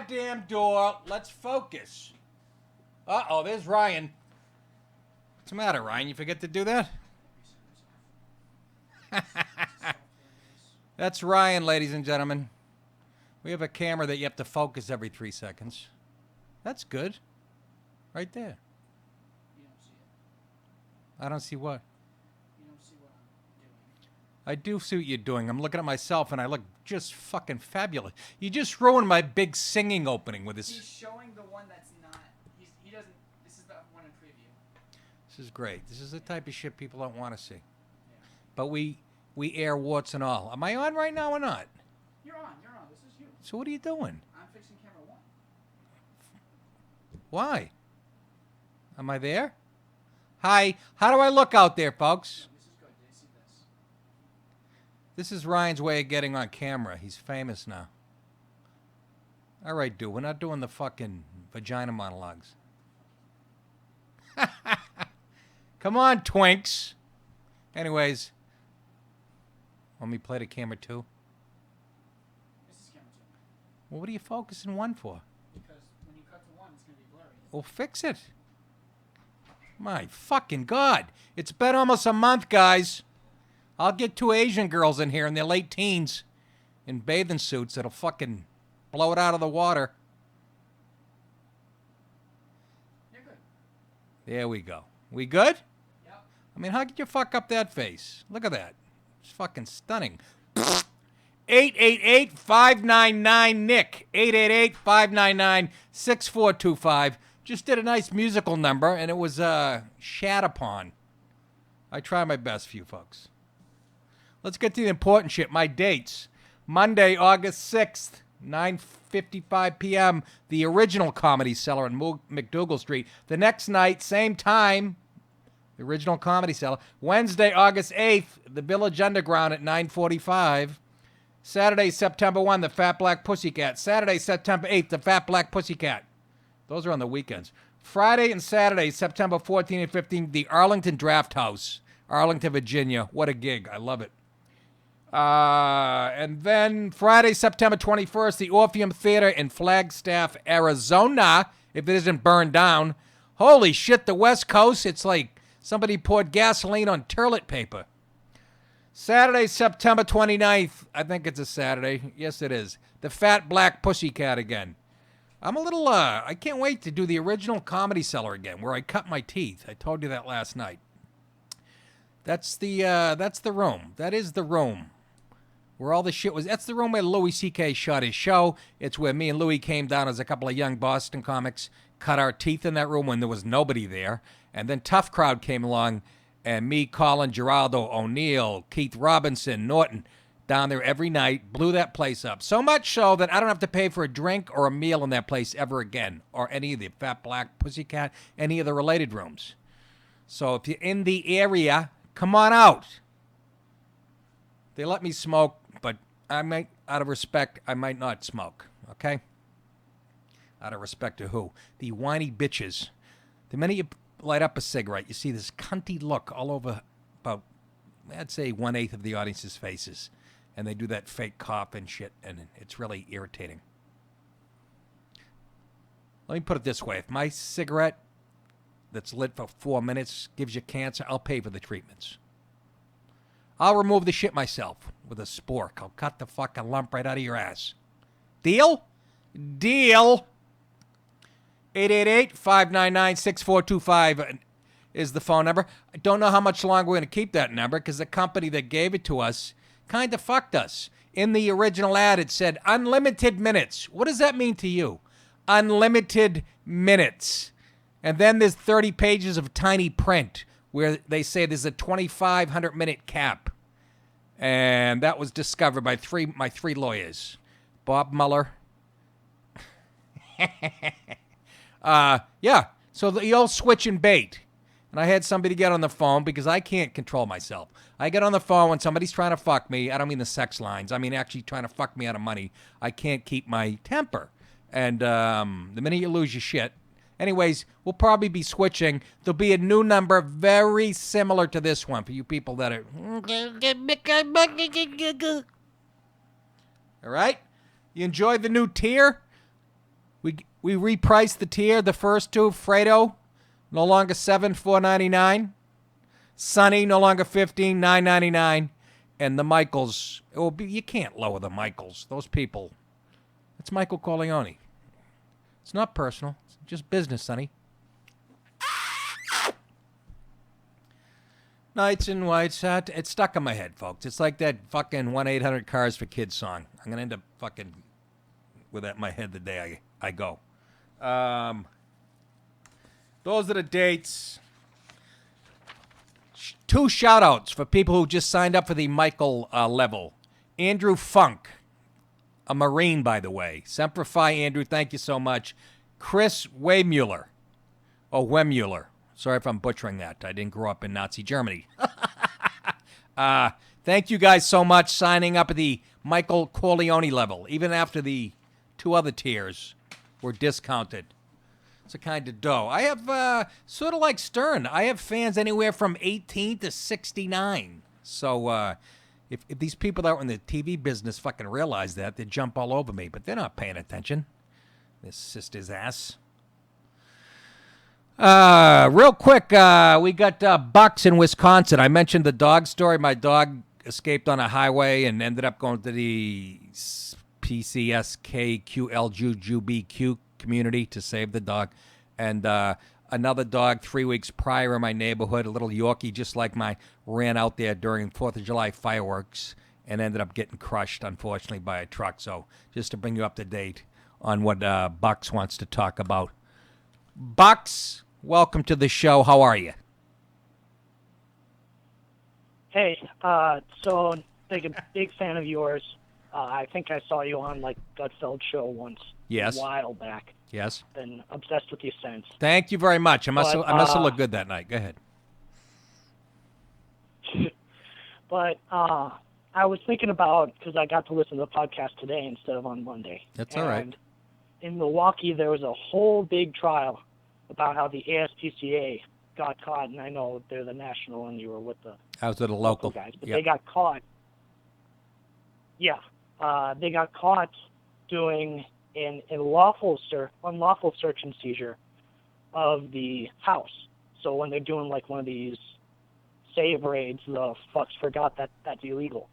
goddamn door. Let's focus. Uh-oh, there's Ryan. What's the matter, Ryan? You forget to do that? That's Ryan, ladies and gentlemen. We have a camera that you have to focus every 3 seconds. That's good. Right there. You don't see it. I don't see what? You don't see what I'm doing. I do see what you're doing. I'm looking at myself, and I look just fucking fabulous. You just ruined my big singing opening with this. He's showing the one that's not. He doesn't. This is the one in preview. This is great. This is the type of shit people don't want to see. Yeah. But we air warts and all. Am I on right now or not? You're on. You're on. This is you. So what are you doing? I'm fixing camera 1. Why? Am I there? Hi. How do I look out there, folks? This is good. Did you see this? This is Ryan's way of getting on camera. He's famous now. All right, dude. We're not doing the fucking vagina monologues. Come on, twinks. Anyways. Want me to play the camera 2? This is camera 2. Well, what are you focusing 1 for? Because when you cut to 1, it's gonna be blurry. Well, fix it. My fucking God. It's been almost a month, guys. I'll get 2 Asian girls in here in their late teens in bathing suits that'll fucking blow it out of the water. You're good. There we go. We good? Yep. I mean, how could you fuck up that face? Look at that. It's fucking stunning. 888-599-NICK. 888-599-6425. Just did a nice musical number, and it was shat upon. I try my best for you folks. Let's get to the important shit. My dates. Monday, August 6th, 9:55 p.m., the original Comedy Cellar on McDougal Street. The next night, same time, the original Comedy Cellar. Wednesday, August 8th, the Village Underground at 9:45. Saturday, September 1, the Fat Black Pussycat. Saturday, September 8th, the Fat Black Pussycat. Those are on the weekends. Friday and Saturday, September 14 and 15, the Arlington Draft House, Arlington, Virginia. What a gig. I love it. And then Friday, September 21st, the Orpheum Theater in Flagstaff, Arizona, if it isn't burned down. Holy shit, the West Coast, it's like somebody poured gasoline on toilet paper. Saturday, September 29th, I think it's a Saturday. Yes, it is. The Fat Black Pussycat again. I'm a little, I can't wait to do the original Comedy Cellar again, where I cut my teeth. I told you that last night. That's the room. That is the room. Where all the shit was. That's the room where Louis C.K. shot his show. It's where me and Louis came down as a couple of young Boston comics, cut our teeth in that room when there was nobody there. And then Tough Crowd came along, and me, Colin, Geraldo, O'Neill, Keith Robinson, Norton, down there every night, blew that place up. So much so that I don't have to pay for a drink or a meal in that place ever again, or any of the Fat Black Pussycat, any of the related rooms. So if you're in the area, come on out. They let me smoke, but I might, out of respect, I might not smoke, okay? Out of respect to who? The whiny bitches. The minute you light up a cigarette, you see this cunty look all over about, I'd say, 1/8 of the audience's faces. And they do that fake cough and shit, and it's really irritating. Let me put it this way. If my cigarette that's lit for 4 minutes gives you cancer, I'll pay for the treatments. I'll remove the shit myself with a spork. I'll cut the fucking lump right out of your ass. Deal? Deal. 888-599-6425 is the phone number. I don't know how much longer we're going to keep that number because the company that gave it to us kind of fucked us. In the original ad, it said unlimited minutes. What does that mean to you? Unlimited minutes. And then there's 30 pages of tiny print where they say there's a 2,500-minute cap. And that was discovered by my three lawyers. Bob Mueller. Yeah, so the old switch and bait. And I had somebody get on the phone because I can't control myself. I get on the phone when somebody's trying to fuck me. I don't mean the sex lines. I mean actually trying to fuck me out of money. I can't keep my temper. And the minute you lose your shit. Anyways, we'll probably be switching. There'll be a new number very similar to this one for you people that are... All right? You enjoyed the new tier? We repriced the tier. The first two, Fredo, no longer $7,499. Sunny, no longer $15,999. And the Michaels, you can't lower the Michaels. Those people, it's Michael Corleone. It's not personal. It's just business, Sonny. Nights and Whites. It's stuck in my head, folks. It's like that fucking 1-800-CARS-FOR-KIDS song. I'm going to end up fucking with that in my head the day I go. Those are the dates. Two shout-outs for people who just signed up for the Michael level. Andrew Funk, a Marine, by the way. Semper Fi, Andrew. Thank you so much. Chris Wehmuller. Sorry if I'm butchering that. I didn't grow up in Nazi Germany. Thank you guys so much signing up at the Michael Corleone level, even after the two other tiers were discounted. It's a kind of dough. I have, sort of like Stern, I have fans anywhere from 18 to 69. So if these people out in the TV business fucking realize that, they'd jump all over me. But they're not paying attention. This sister's ass. Real quick, we got bucks in Wisconsin. I mentioned the dog story. My dog escaped on a highway and ended up going to the PCSKQLGBQ community to save the dog. And another dog 3 weeks prior in my neighborhood, a little Yorkie just like mine, ran out there during 4th of July fireworks and ended up getting crushed, unfortunately, by a truck. So just to bring you up to date on what Bucks wants to talk about. Bucks, welcome to the show. How are you? Hey, so big fan of yours. I think I saw you on like Gutfeld show once. Yes. A while back. Yes. Been obsessed with you since. Thank you very much. I must have looked good that night. Go ahead. But I was thinking about, because I got to listen to the podcast today instead of on Monday. That's all right. And in Milwaukee, there was a whole big trial about how the ASPCA got caught, and I know they're the national, and you were with the I was at a local guys, but yep. They got caught. Yeah, they got caught doing an unlawful search and seizure of the house. So when they're doing like one of these save raids, the fucks forgot that that's illegal.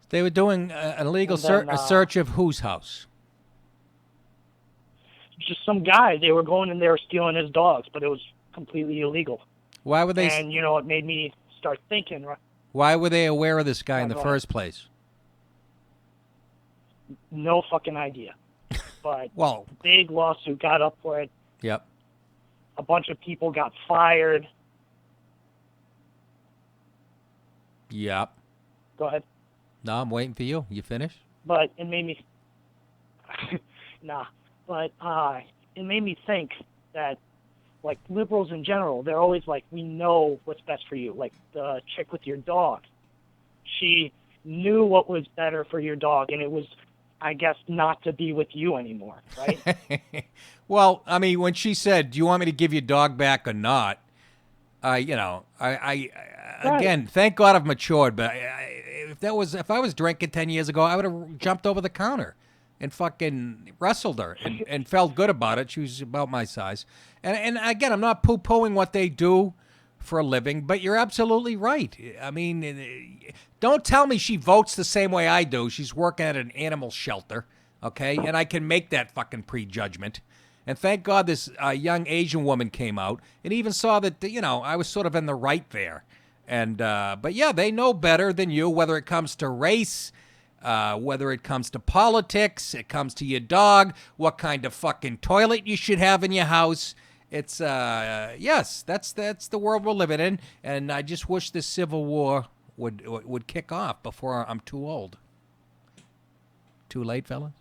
They were doing an illegal search of whose house? Just some guy. They were going in there stealing his dogs, but it was completely illegal. Why were they? And, it made me start thinking. Why were they aware of this guy in the first place? No fucking idea. But well, big lawsuit got up for it. Yep. A bunch of people got fired. Yep. Go ahead. No, I'm waiting for you. You finished? But it made me... Nah. But it made me think that, like, liberals in general, they're always like, we know what's best for you. Like the chick with your dog. She knew what was better for your dog, and it was, I guess, not to be with you anymore, right? Well, I mean, when she said, do you want me to give your dog back or not? Again, thank God I've matured, but if I was drinking 10 years ago, I would have jumped over the counter and fucking wrestled her and felt good about it. She was about my size. And again, I'm not poo-pooing what they do for a living, but you're absolutely right. I mean, don't tell me she votes the same way I do. She's working at an animal shelter, okay? And I can make that fucking prejudgment. And thank God this young Asian woman came out and even saw that, I was sort of in the right there. And but yeah, they know better than you, whether it comes to race, whether it comes to politics, it comes to your dog, what kind of fucking toilet you should have in your house. It's yes, that's the world we're living in, and I just wish this civil war would kick off before I'm too old. Too late, fellas?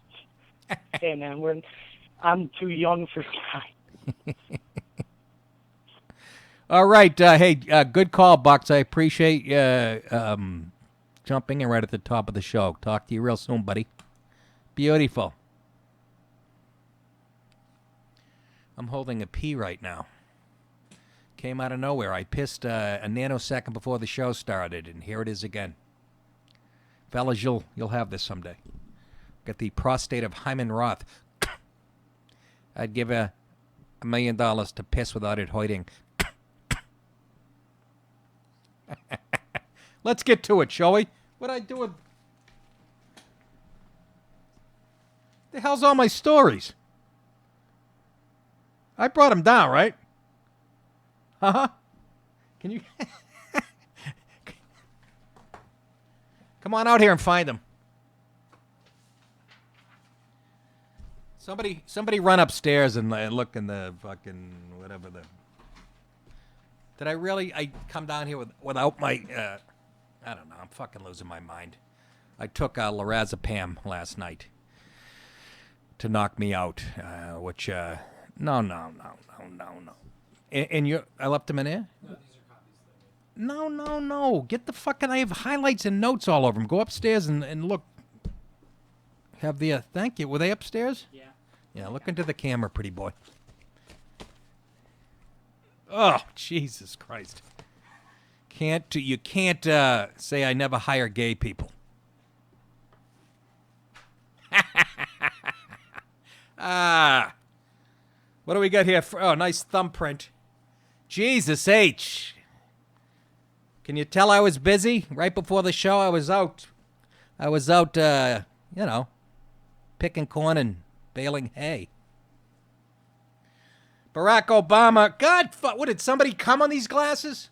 Hey man, I'm too young for that. All right, hey, good call, Bucks. I appreciate jumping in right at the top of the show. Talk to you real soon, buddy. Beautiful. I'm holding a pee right now. Came out of nowhere. I pissed a nanosecond before the show started, and here it is again. Fellas, you'll have this someday. at the prostate of Hyman Roth. I'd give $1 million to piss without it hurting. Let's get to it, shall we? What I do with... The hell's all my stories? I brought them down, right? Uh-huh. Can you... Come on out here and find them. Somebody run upstairs and look in the fucking whatever the... Did I really... I come down here without my... I don't know. I'm fucking losing my mind. I took lorazepam last night to knock me out, which... No. And you... I left them in there? No, these are copies. No. Get the fucking... I have highlights and notes all over them. Go upstairs and look. Have the... thank you. Were they upstairs? Yeah. Yeah, look into the camera, pretty boy. Oh, Jesus Christ. You can't say I never hire gay people. What do we got here? Oh, nice thumbprint. Jesus H. Can you tell I was busy? Right before the show, I was out, picking corn and baling hay. Barack Obama. God, what, did somebody come on these glasses?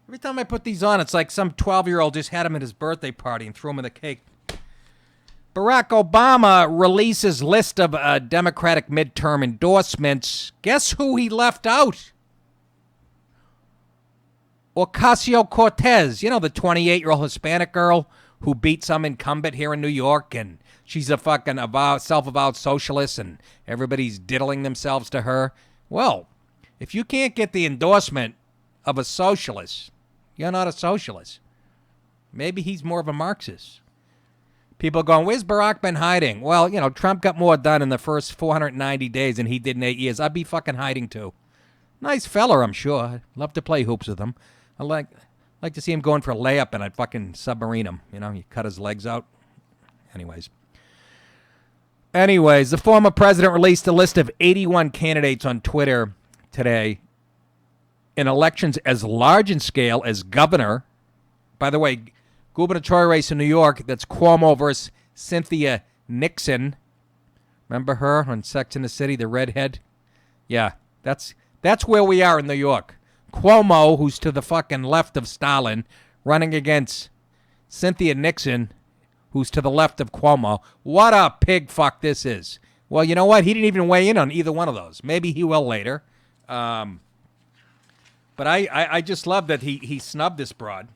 Every time I put these on, it's like some 12-year-old just had him at his birthday party and threw him in the cake. Barack Obama releases list of Democratic midterm endorsements. Guess who he left out? Ocasio-Cortez. You know, the 28-year-old Hispanic girl who beat some incumbent here in New York, and she's a fucking self-avowed socialist, and everybody's diddling themselves to her. Well, if you can't get the endorsement of a socialist, you're not a socialist. Maybe he's more of a Marxist. People are going, where's Barack been hiding? Well, Trump got more done in the first 490 days than he did in 8 years. I'd be fucking hiding too. Nice feller, I'm sure. I'd love to play hoops with him. I like to see him going for a layup, and I'd fucking submarine him. You cut his legs out. Anyways, the former president released a list of 81 candidates on Twitter today in elections as large in scale as governor. By the way, gubernatorial race in New York, that's Cuomo versus Cynthia Nixon. Remember her on Sex and the City, the redhead? Yeah, that's where we are in New York. Cuomo, who's to the fucking left of Stalin, running against Cynthia Nixon, who's to the left of Cuomo. What a pig fuck this is. Well, you know what? He didn't even weigh in on either one of those. Maybe he will later. But I just love that he snubbed this broad.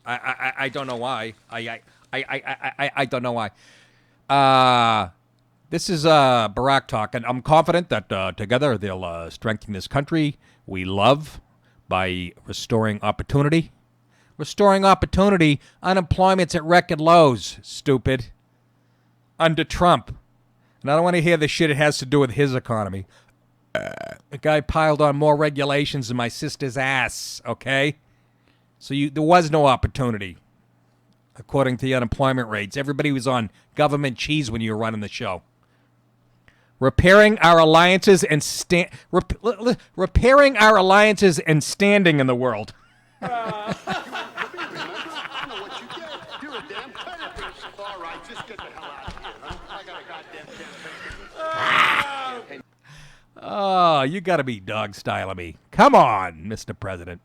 I don't know why. I don't know why. This is Barack talking. I'm confident that together they'll strengthen this country we love by restoring opportunity. Restoring opportunity. Unemployment's at record lows, stupid. Under Trump. And I don't want to hear the shit it has to do with his economy. The guy piled on more regulations than my sister's ass, okay? So there was no opportunity, according to the unemployment rates. Everybody was on government cheese when you were running the show. Repairing our alliances and repairing our alliances and standing in the world. Oh, you got to be dog-styling me. Come on, Mr. President.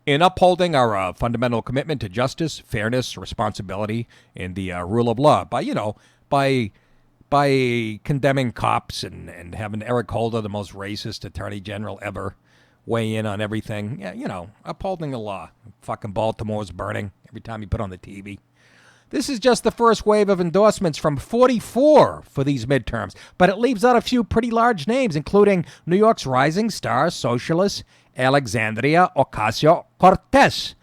In upholding our fundamental commitment to justice, fairness, responsibility, and the rule of law, by condemning cops and having Eric Holder, the most racist attorney general ever, weigh in on everything. Yeah, upholding the law. Fucking Baltimore's burning every time you put on the TV. This is just the first wave of endorsements from 44 for these midterms, but it leaves out a few pretty large names, including New York's rising star socialist Alexandria Ocasio-Cortez.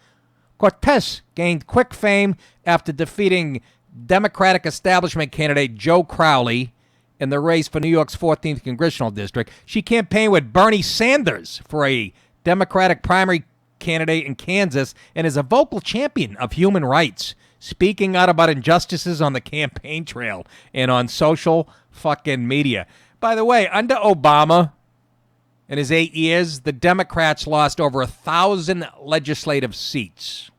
Cortez gained quick fame after defeating Democratic establishment candidate Joe Crowley in the race for New York's 14th congressional district. She campaigned with Bernie Sanders for a Democratic primary candidate in Kansas and is a vocal champion of human rights. speaking out about injustices on the campaign trail and on social fucking media. By the way, under Obama, in his 8 years, the Democrats lost over 1,000 legislative seats.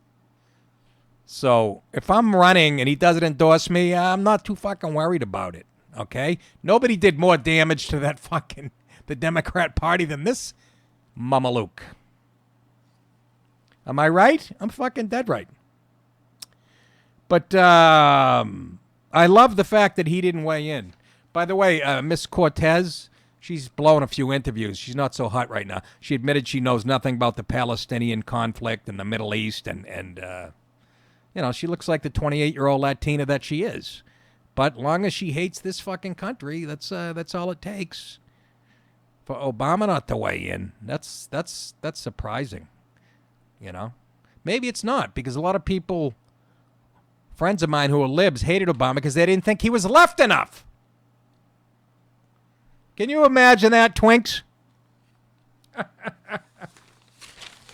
So if I'm running and he doesn't endorse me, I'm not too fucking worried about it. Okay? Nobody did more damage to that fucking the Democrat Party than this Mamaluke. Am I right? I'm fucking dead right. But I love the fact that he didn't weigh in. By the way, Miss Cortez, she's blown a few interviews. She's not so hot right now. She admitted she knows nothing about the Palestinian conflict and the Middle East, and you know, she looks like the 28-year-old Latina that she is. But long as she hates this fucking country, that's all it takes. For Obama not to weigh in, that's surprising. You know, maybe it's not, because a lot of people, friends of mine who are libs, hated Obama because they didn't think he was left enough. Can you imagine that, twinks?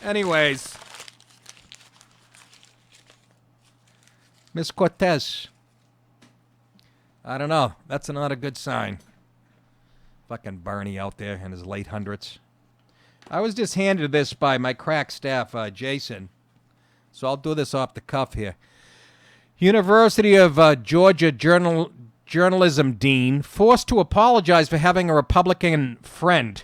Anyways, Miss Cortez, I don't know. That's not a good sign. Fucking Bernie out there in his late hundreds. I was just handed this by my crack staff, Jason. So I'll do this off the cuff here. University of Georgia journalism dean forced to apologize for having a Republican friend.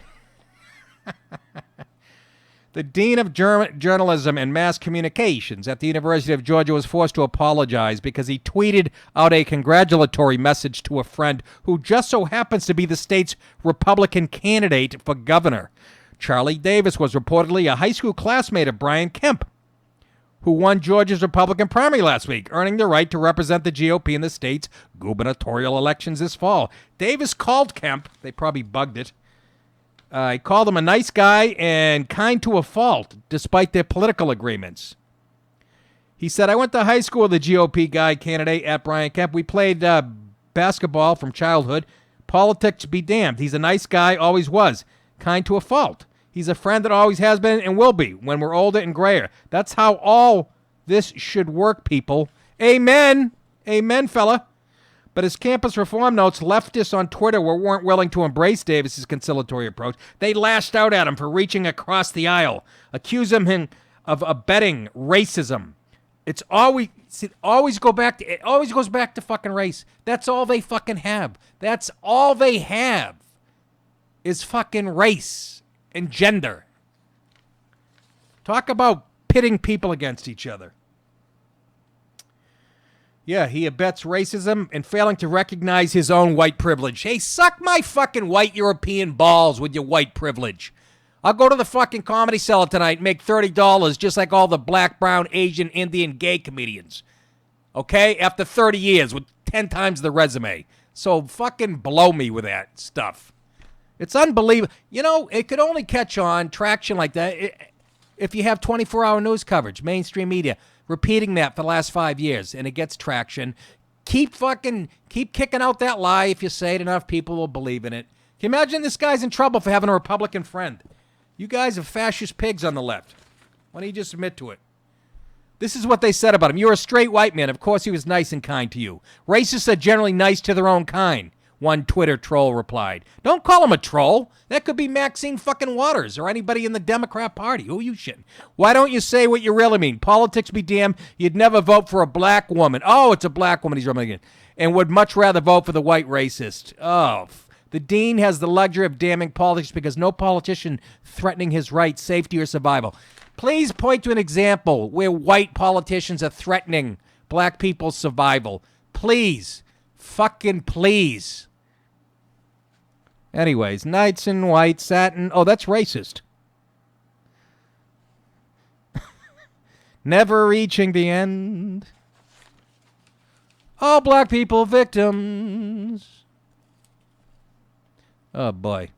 The dean of journalism and mass communications at the University of Georgia was forced to apologize because he tweeted out a congratulatory message to a friend who just so happens to be the state's Republican candidate for governor. Charlie Davis was reportedly a high school classmate of Brian Kemp, who won Georgia's Republican primary last week, earning the right to represent the GOP in the state's gubernatorial elections this fall. Davis called Kemp, they probably bugged it, he called him a nice guy and kind to a fault, despite their political agreements. He said, I went to high school with the GOP guy candidate at Brian Kemp. We played basketball from childhood. Politics be damned. He's a nice guy, always was. Kind to a fault. He's a friend that always has been and will be when we're older and grayer. That's how all this should work, people. Amen. Amen, fella. But as campus reform notes, leftists on Twitter weren't willing to embrace Davis's conciliatory approach. They lashed out at him for reaching across the aisle, accusing him of abetting racism. It always goes back to fucking race. That's all they fucking have. That's all they have is fucking race and gender. Talk about pitting people against each other. Yeah, he abets racism and failing to recognize his own white privilege. Hey, suck my fucking white European balls with your white privilege. I'll go to the fucking Comedy Cellar tonight and make $30 just like all the black, brown, Asian, Indian, gay comedians. Okay? After 30 years with 10 times the resume. So fucking blow me with that stuff. It's unbelievable. You know, it could only catch on, traction like that, if you have 24-hour news coverage, mainstream media, repeating that for the last 5 years, and it gets traction. Keep kicking out that lie. If you say it enough, people will believe in it. Can you imagine this guy's in trouble for having a Republican friend? You guys are fascist pigs on the left. Why don't you just admit to it? This is what they said about him. You're a straight white man. Of course he was nice and kind to you. Racists are generally nice to their own kind, one Twitter troll replied. Don't call him a troll. That could be Maxine fucking Waters or anybody in the Democrat Party. Who are you shitting? Why don't you say what you really mean? Politics be damned. You'd never vote for a black woman. Oh, it's a black woman he's running against. And would much rather vote for the white racist. Oh, the dean has the luxury of damning politics because no politician threatening his rights, safety, or survival. Please point to an example where white politicians are threatening black people's survival. Please. Fucking please. Anyways, knights in white satin. Oh, that's racist. Never reaching the end. All black people victims. Oh, boy.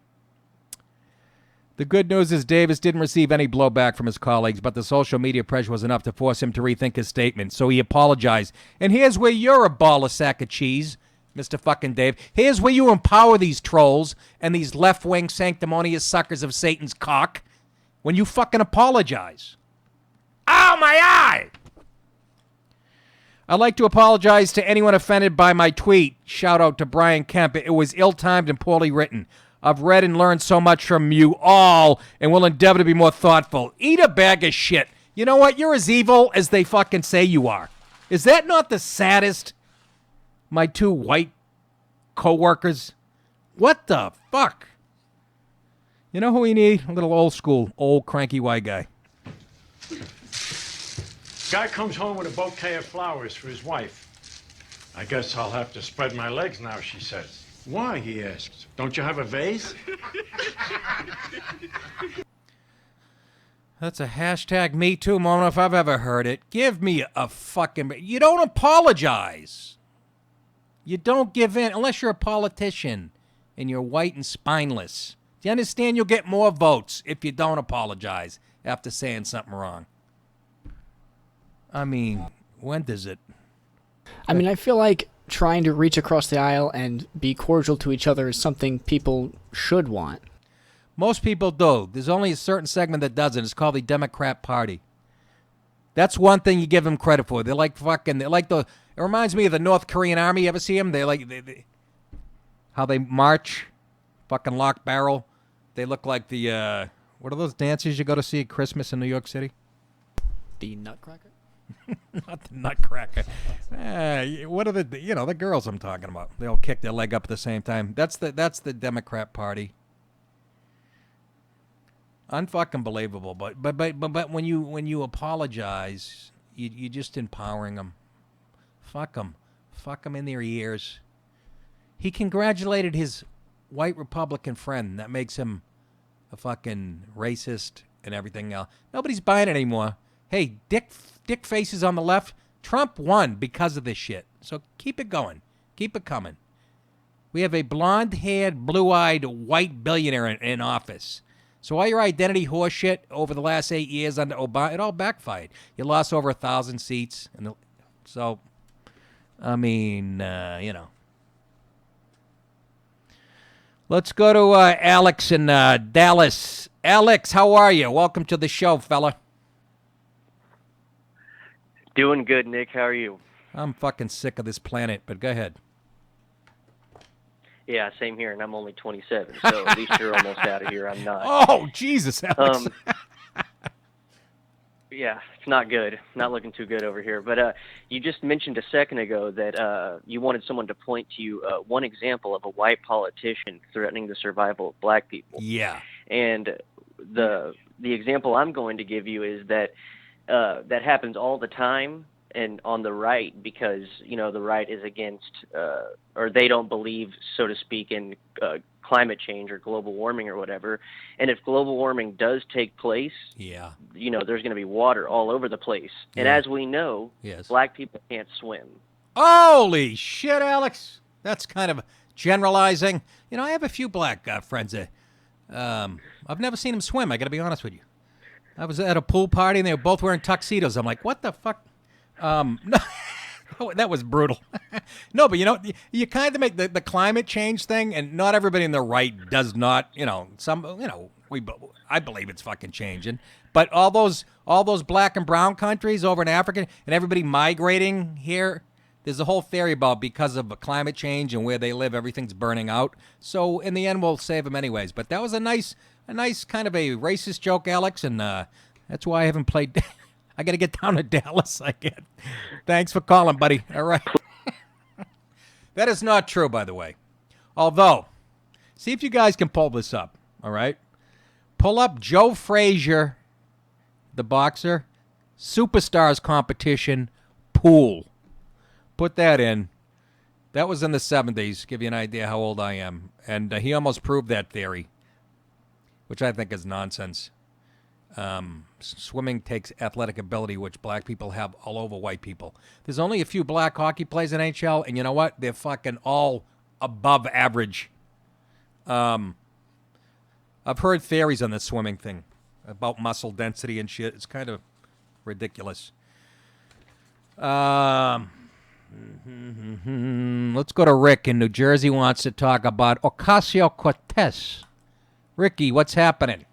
The good news is Davis didn't receive any blowback from his colleagues, but the social media pressure was enough to force him to rethink his statement, so he apologized. And here's where you're a ball of sack of cheese, Mr. fucking Dave. Here's where you empower these trolls and these left-wing sanctimonious suckers of Satan's cock when you fucking apologize. Ow, my eye! I'd like to apologize to anyone offended by my tweet. Shout out to Brian Kemp. It was ill-timed and poorly written. I've read and learned so much from you all and will endeavor to be more thoughtful. Eat a bag of shit. You know what? You're as evil as they fucking say you are. Is that not the saddest? My two white co-workers. What the fuck? You know who we need? A little old school, old cranky white guy. Guy comes home with a bouquet of flowers for his wife. I guess I'll have to spread my legs now, she says. Why, he asks. Don't you have a vase? That's a hashtag Me Too moment if I've ever heard it. Give me a fucking... You don't apologize. You don't give in unless you're a politician and you're white and spineless. Do you understand? You'll get more votes if you don't apologize after saying something wrong. I mean, when does it? I mean, I feel like trying to reach across the aisle and be cordial to each other is something people should want. Most people do. There's only a certain segment that doesn't. It's called the Democrat Party. That's one thing you give them credit for. They're like fucking. They're like the. It reminds me of the North Korean army. You ever see them? How they march, fucking lock barrel. They look like the. What are those dances you go to see at Christmas in New York City? The Nutcracker? Not the Nutcracker. What are the girls I'm talking about? They all kick their leg up at the same time. That's the Democrat Party. Unfucking believable. But when you apologize, you're just empowering them. Fuck them in their ears. He congratulated his white Republican friend. That makes him a fucking racist and everything else. Nobody's buying it anymore. Hey, dick faces on the left. Trump won because of this shit. So keep it going. Keep it coming. We have a blonde-haired, blue-eyed, white billionaire in office. So all your identity horseshit over the last 8 years under Obama, it all backfired. You lost over 1,000 seats. So, I mean, Let's go to Alex in Dallas. Alex, how are you? Welcome to the show, fella. Doing good, Nick. How are you? I'm fucking sick of this planet, but go ahead. Yeah, same here, and I'm only 27, so at least you're almost out of here. I'm not. Oh, Jesus, Alex. Yeah, it's not good. Not looking too good over here. But you just mentioned a second ago that you wanted someone to point to you one example of a white politician threatening the survival of black people. Yeah. And the example I'm going to give you is that that happens all the time and on the right because, the right is against or they don't believe, so to speak, in climate change or global warming or whatever. And if global warming does take place, yeah, there's going to be water all over the place. And as we know, yes, black people can't swim. Holy shit, Alex. That's kind of generalizing. I have a few black friends that I've never seen them swim. I got to be honest with you. I was at a pool party and they were both wearing tuxedos. I'm like, what the fuck? No, that was brutal. No, but you kind of make the climate change thing, and not everybody in the right does not. I believe it's fucking changing. But all those black and brown countries over in Africa and everybody migrating here, there's a whole theory about because of climate change and where they live, everything's burning out. So in the end, we'll save them anyways. But that was a nice kind of a racist joke, Alex, and that's why I haven't played. I got to get down to Dallas. I get. Thanks for calling, buddy. All right. That is not true, by the way. Although, see if you guys can pull this up. All right. Pull up Joe Frazier, the boxer, Superstars competition pool. Put that in. That was in the 70s. Give you an idea how old I am. And he almost proved that theory, which I think is nonsense. Swimming takes athletic ability, which black people have all over white people. There's only a few black hockey players in NHL, and you know what? They're fucking all above average. I've heard theories on the swimming thing about muscle density and shit. It's kind of ridiculous. Let's go to Rick in New Jersey. Wants to talk about Ocasio-Cortez. Ricky, what's happening?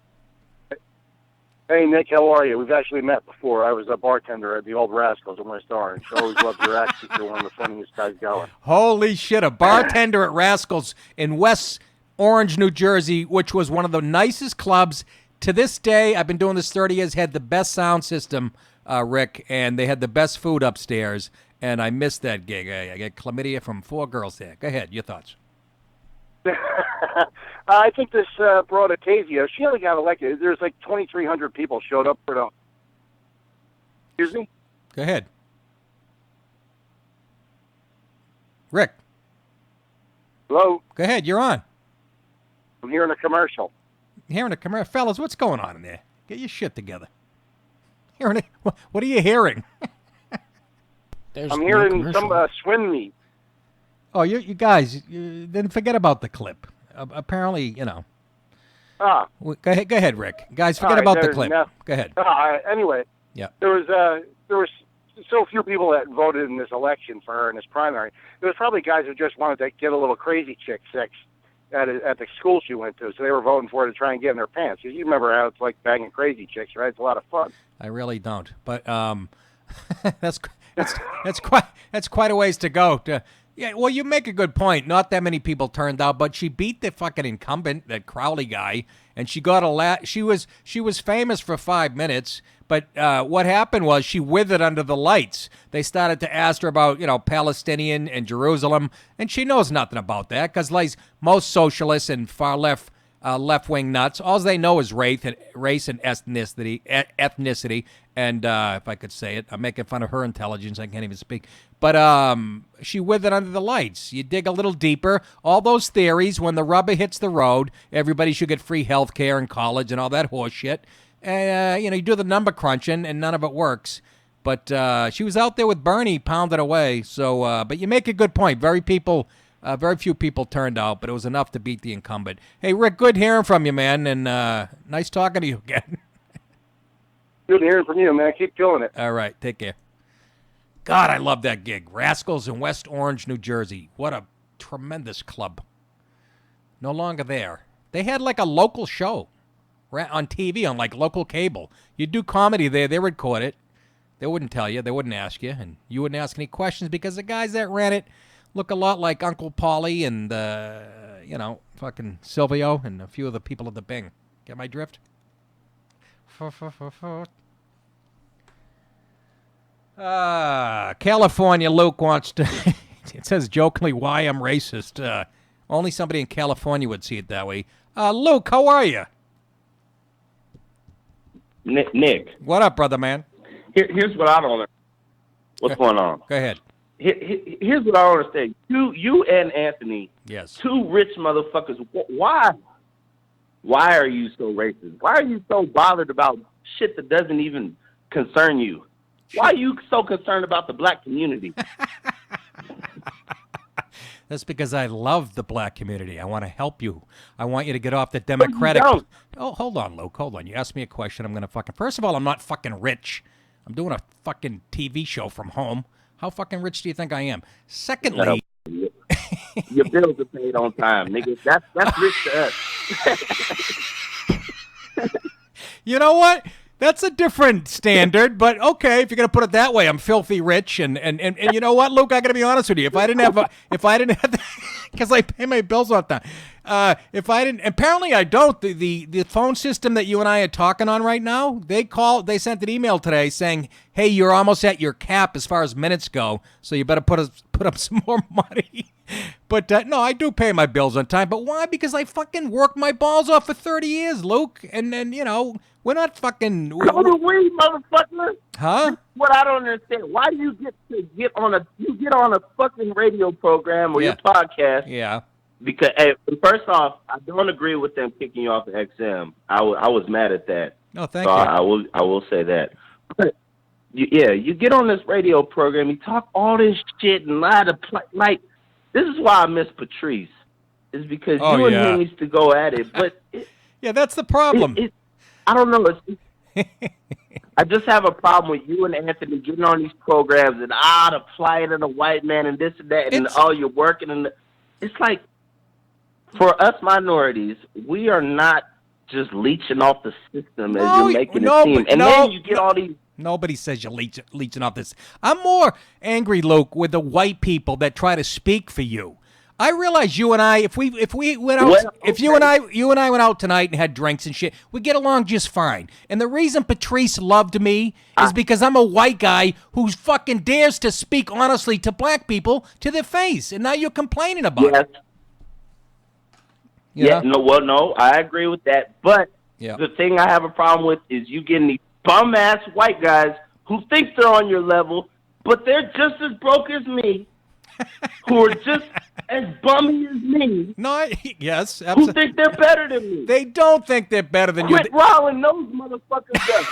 Hey, Nick, how are you? We've actually met before. I was a bartender at the Old Rascals in West Orange. Always loved your accent. You're one of the funniest guys going. Holy shit, a bartender at Rascals in West Orange, New Jersey, which was one of the nicest clubs. To this day, I've been doing this 30 years, had the best sound system, Rick, and they had the best food upstairs, and I missed that gig. I get chlamydia from 4 girls there. Go ahead, your thoughts. I think this broad Ocasio, she only got elected. There's like 2,300 people showed up for the... Excuse me? Go ahead. Rick. Hello? Go ahead, you're on. I'm hearing a commercial. Hearing a commercial. Fellas, what's going on in there? Get your shit together. What are you hearing? I'm hearing some swim meet. Oh, you guys, then forget about the clip. Apparently, you know. Go ahead, Rick. Guys, forget about the clip. Go ahead. Anyway, yeah. There was so few people that voted in this election for her in this primary. There was probably guys who just wanted to get a little crazy chick sex at the school she went to, so they were voting for her to try and get in their pants. You remember how it's like banging crazy chicks, right? It's a lot of fun. I really don't, but that's quite a ways to go. Yeah, well, you make a good point. Not that many people turned out, but she beat the fucking incumbent, that Crowley guy, and she got she was famous for 5 minutes, but what happened was she withered under the lights. They started to ask her about, Palestinian and Jerusalem, and she knows nothing about that, because like most socialists and far left-wing nuts, all they know is race and ethnicity. And if I could say it, I'm making fun of her intelligence. I can't even speak. But she withered under the lights. You dig a little deeper. All those theories, when the rubber hits the road, everybody should get free health care and college and all that horse shit. And, you do the number crunching, and none of it works. But she was out there with Bernie pounding away. So, but you make a good point. Very few people turned out, but it was enough to beat the incumbent. Hey, Rick, good hearing from you, man, and nice talking to you again. Good hearing from you, man. Keep killing it. All right, take care. God, I love that gig. Rascals in West Orange, New Jersey. What a tremendous club. No longer there. They had like a local show on TV, on like local cable. You'd do comedy there. They record it. They wouldn't tell you. They wouldn't ask you. And you wouldn't ask any questions because the guys that ran it look a lot like Uncle Paulie and, fucking Silvio and a few of the people at the Bing. Get my drift? California Luke wants to... It says jokingly, why I'm racist. Only somebody in California would see it that way. Luke, how are you? Nick. What up, brother, man? Here's what I don't understand. What's going on? Go ahead. Here's what I don't understand. You and Anthony, yes, 2 rich motherfuckers. Why are you so racist? Why are you so bothered about shit that doesn't even concern you? Why are you so concerned about the black community? That's because I love the black community. I want to help you. I want you to get off the Democratic... Oh, hold on, Luke. Hold on. You asked me a question. I'm going to fucking... First of all, I'm not fucking rich. I'm doing a fucking TV show from home. How fucking rich do you think I am? Secondly... Your bills are paid on time, nigga. That's rich to us. You know what? That's a different standard, but okay, if you're gonna put it that way, I'm filthy rich, and you know what, Luke? I gotta be honest with you. If I didn't have, because I pay my bills on time. If I didn't, apparently I don't. The phone system that you and I are talking on right now, they sent an email today saying, hey, you're almost at your cap as far as minutes go, so you better put up some more money. But no, I do pay my bills on time. But why? Because I fucking worked my balls off for 30 years, Luke. And then, we're not fucking... Go to weed, motherfucker. Huh? What I don't understand, why do you get on a fucking radio program or your podcast? Yeah. Because, hey, first off, I don't agree with them kicking you off the XM. I was mad at that. No, thank you. I will say that. But, you get on this radio program, you talk all this shit and lie to like... This is why I miss Patrice. Is because you and him used to go at it, but that's the problem. I don't know. I just have a problem with you and Anthony getting on these programs and the plight of the white man and this and that and you're working and it's like for us minorities, we are not just leeching off the system as No, you're making no, it seem. but And no, then you get no. all these. Nobody says you're leeching off this. I'm more angry, Luke, with the white people that try to speak for you. I realize you and I, if we went out, Well, if you and I went out tonight and had drinks and shit, we get along just fine. And the reason Patrice loved me is because I'm a white guy who fucking dares to speak honestly to black people to their face, and now you're complaining about Yes. it. Yeah. No, I agree with that. But Yeah. the thing I have a problem with is you getting these bum ass white guys who think they're on your level, but they're just as broke as me, who are just as bummy as me, No, yes, who absolutely. think they're better than me. They don't think they're better than you. Quit rolling those motherfuckers up.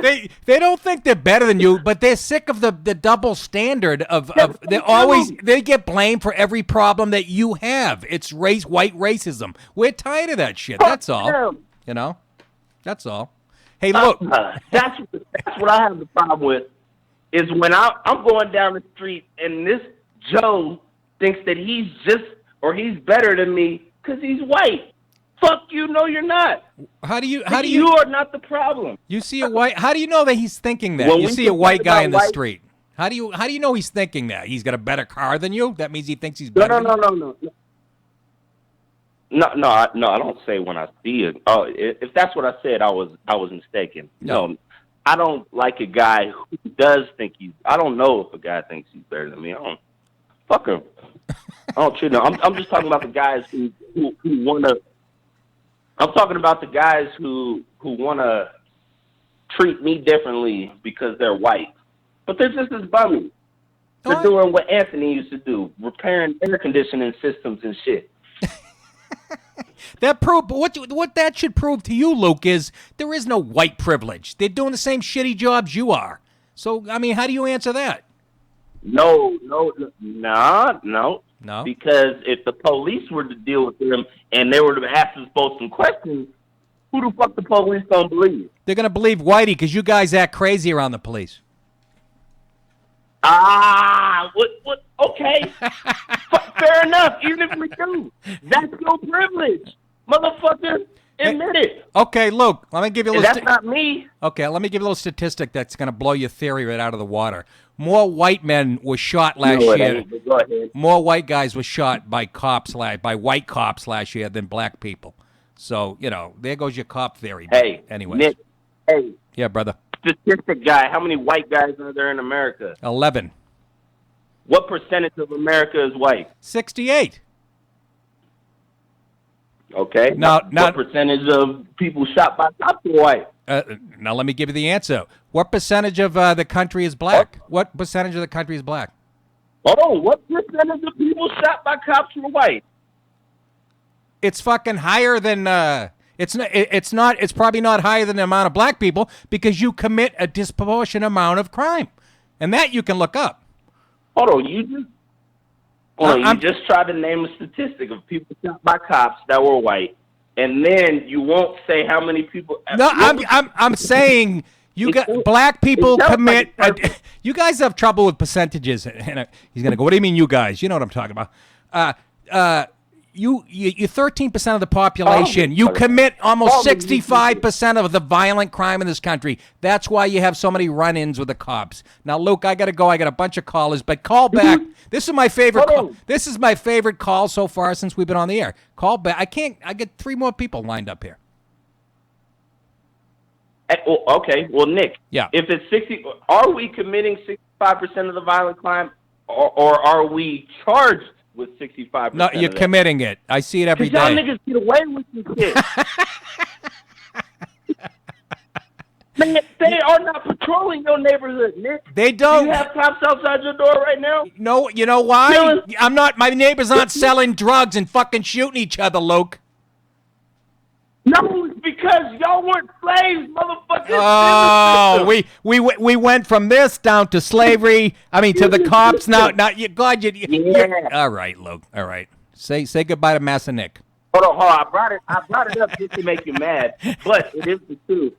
They don't think they're better than you, but they're sick of the double standard of they get blamed for every problem that you have. It's white racism. We're tired of that shit. That's all. them. You know? That's all. Hey, look. That's what I have the problem with, is when I'm going down the street and this Joe thinks that he's he's better than me because he's white. Fuck you, no you're not. How do you You are not the problem. You see a white How do you know that he's thinking that? When You we see a talk white guy about in the white- street. How do you know he's thinking that? He's got a better car than you? That means he thinks he's better than you? No, I don't say when I see it. Oh, if that's what I said, I was mistaken. No, I don't like a guy who does think I don't know if a guy thinks he's better than me. I don't. Fuck him. I don't treat him. I'm just talking about the guys who want to. I'm talking about the guys who want to treat me differently because they're white, but they're just as bummy. They're doing what Anthony used to do, repairing air conditioning systems and shit. That prove what that should prove to you, Luke, is there is no white privilege. They're doing the same shitty jobs you are. So, I mean, how do you answer that? No. Because if the police were to deal with them and they were to ask us both some questions, who the fuck the police gonna believe? They're going to believe Whitey because you guys act crazy around the police. What? Okay. Fair enough, even if we do. That's your privilege. Motherfucker, admit it. Okay, Luke, let me give you a And little... that's not me. Okay, let me give you a little statistic that's going to blow your theory right out of the water. More white men were shot last No, it year. ain't, but go ahead. More white guys were shot by white cops last year than black people. So, there goes your cop theory. Hey, anyways. Nick, hey. Yeah, brother. Statistic guy, how many white guys are there in America? 11. What percentage of America is white? 68. Okay. Now, what percentage of people shot by cops are white? Now let me give you the answer. What percentage of the country is black? What percentage of the country is black? Oh, what percentage of people shot by cops were white? It's fucking higher than it's probably not higher than the amount of black people because you commit a disproportionate amount of crime. And that you can look up. Hold on, you just tried to name a statistic of people shot by cops that were white, and then you won't say how many people. No, I'm saying black people commit. You guys have trouble with percentages. And he's gonna go. What do you mean, you guys? You know what I'm talking about. You're 13% of the population. You commit almost 65% of the violent crime in this country. That's why you have so many run-ins with the cops. Now, Luke, I got to go. I got a bunch of callers, but call back. This is my favorite call. This is my favorite call so far since we've been on the air. Call back. I get 3 more people lined up here. Okay. Well, Nick. Yeah. If it's 60, are we committing 65% of the violent crime, or are we charged with 65%? No, you're committing it. I see it every day. Y'all niggas get away with this shit. Man, they are not patrolling your neighborhood, Nick. They don't. Do you have cops outside your door right now? No, you know why? My neighbors aren't selling drugs and fucking shooting each other, Luke. No, it's because y'all weren't slaves, motherfuckers. Oh, we went from this down to slavery. I mean, to the cops. Now, all right, Luke. All right. Say goodbye to Massa Nick. Hold on. I brought it up just to make you mad, but it is the truth.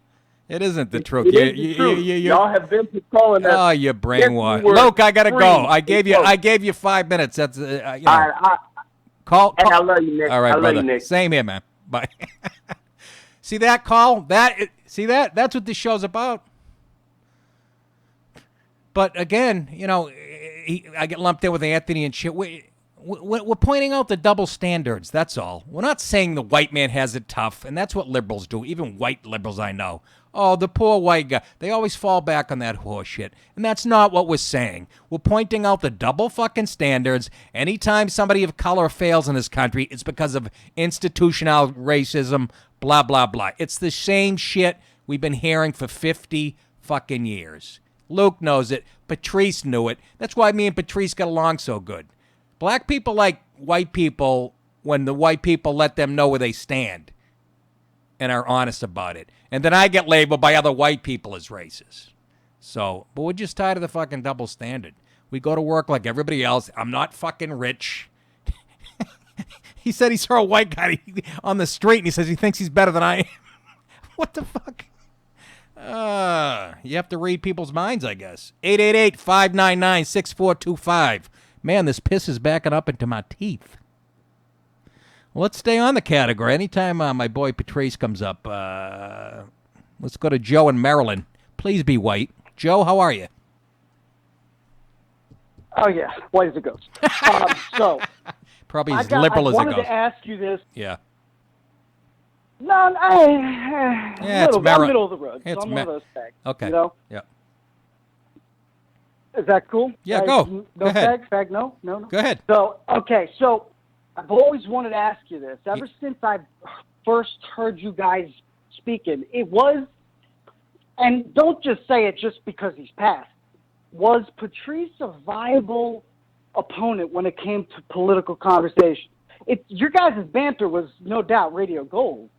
It isn't the truth. Y'all have been patrolling us. Oh, you're brainwashed. Luke, I gotta go. I gave you 5 minutes. That's Call. And I love you, Nick. All right, I love brother. you, Nick. Same here, man. But see that call? That's what this show's about. But again, I get lumped in with Anthony and shit. We're pointing out the double standards. That's all. We're not saying the white man has it tough, and that's what liberals do. Even white liberals I know. Oh, the poor white guy. They always fall back on that horse shit. And that's not what we're saying. We're pointing out the double fucking standards. Anytime somebody of color fails in this country, it's because of institutional racism, blah, blah, blah. It's the same shit we've been hearing for 50 fucking years. Luke knows it. Patrice knew it. That's why me and Patrice got along so good. Black people like white people when the white people let them know where they stand and are honest about it. And then I get labeled by other white people as racist. So, but we're just tired of the fucking double standard. We go to work like everybody else. I'm not fucking rich. He said he saw a white guy on the street and he says he thinks he's better than I am. What the fuck? You have to read people's minds, I guess. 888-599-6425. Man, this piss is backing up into my teeth. Well, let's stay on the category. Anytime my boy Patrice comes up, let's go to Joe in Maryland. Please be white. Joe, how are you? Oh, yeah. White as a ghost. So probably as liberal as a ghost. I wanted to ask you this. Yeah. No, I'm middle of the road. So I'm one of those fags. Okay. You know? Yeah. Is that cool? Yeah, go. No go ahead. Fag, no? Go ahead. So, okay, so I've always wanted to ask you this. Ever since I first heard you guys speaking, it was, and don't just say it just because he's passed, was Patrice a viable opponent when it came to political conversation? Your guys' banter was no doubt radio gold,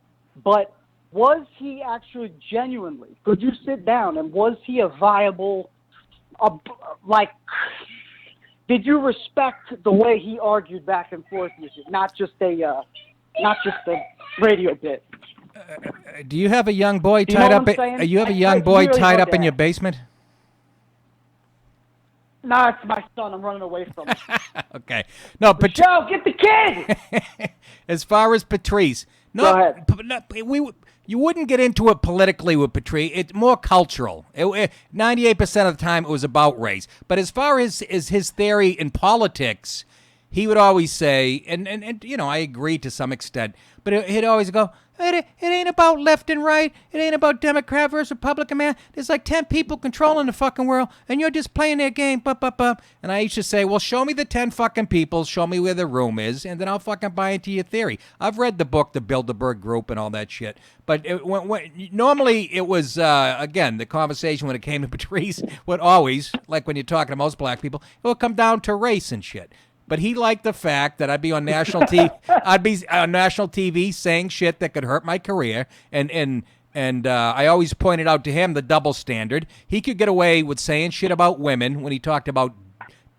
but was he actually genuinely, could you sit down and was he a viable, did you respect the way he argued back and forth with you, not just a radio bit? Do you have a young boy tied up? You have a young boy tied up in your basement? No, it's my son. I'm running away from him. Okay. No, but Joe, get the kid. As far as Patrice, Go ahead. You wouldn't get into it politically with Patrice. It's more cultural. 98% of the time, it was about race. But as far as his theory in politics, he would always say, and I agree to some extent, but he'd always go, it ain't about left and right. It ain't about Democrat versus Republican, man. There's like 10 people controlling the fucking world, and you're just playing their game. And I used to say, well, show me the 10 fucking people, show me where the room is, and then I'll fucking buy into your theory. I've read the book, The Bilderberg Group, and all that shit. But normally it was, again, the conversation when it came to Patrice would always, like when you're talking to most black people, it would come down to race and shit. But he liked the fact that I'd be on national TV. I'd be on national TV saying shit that could hurt my career, and I always pointed out to him the double standard. He could get away with saying shit about women when he talked about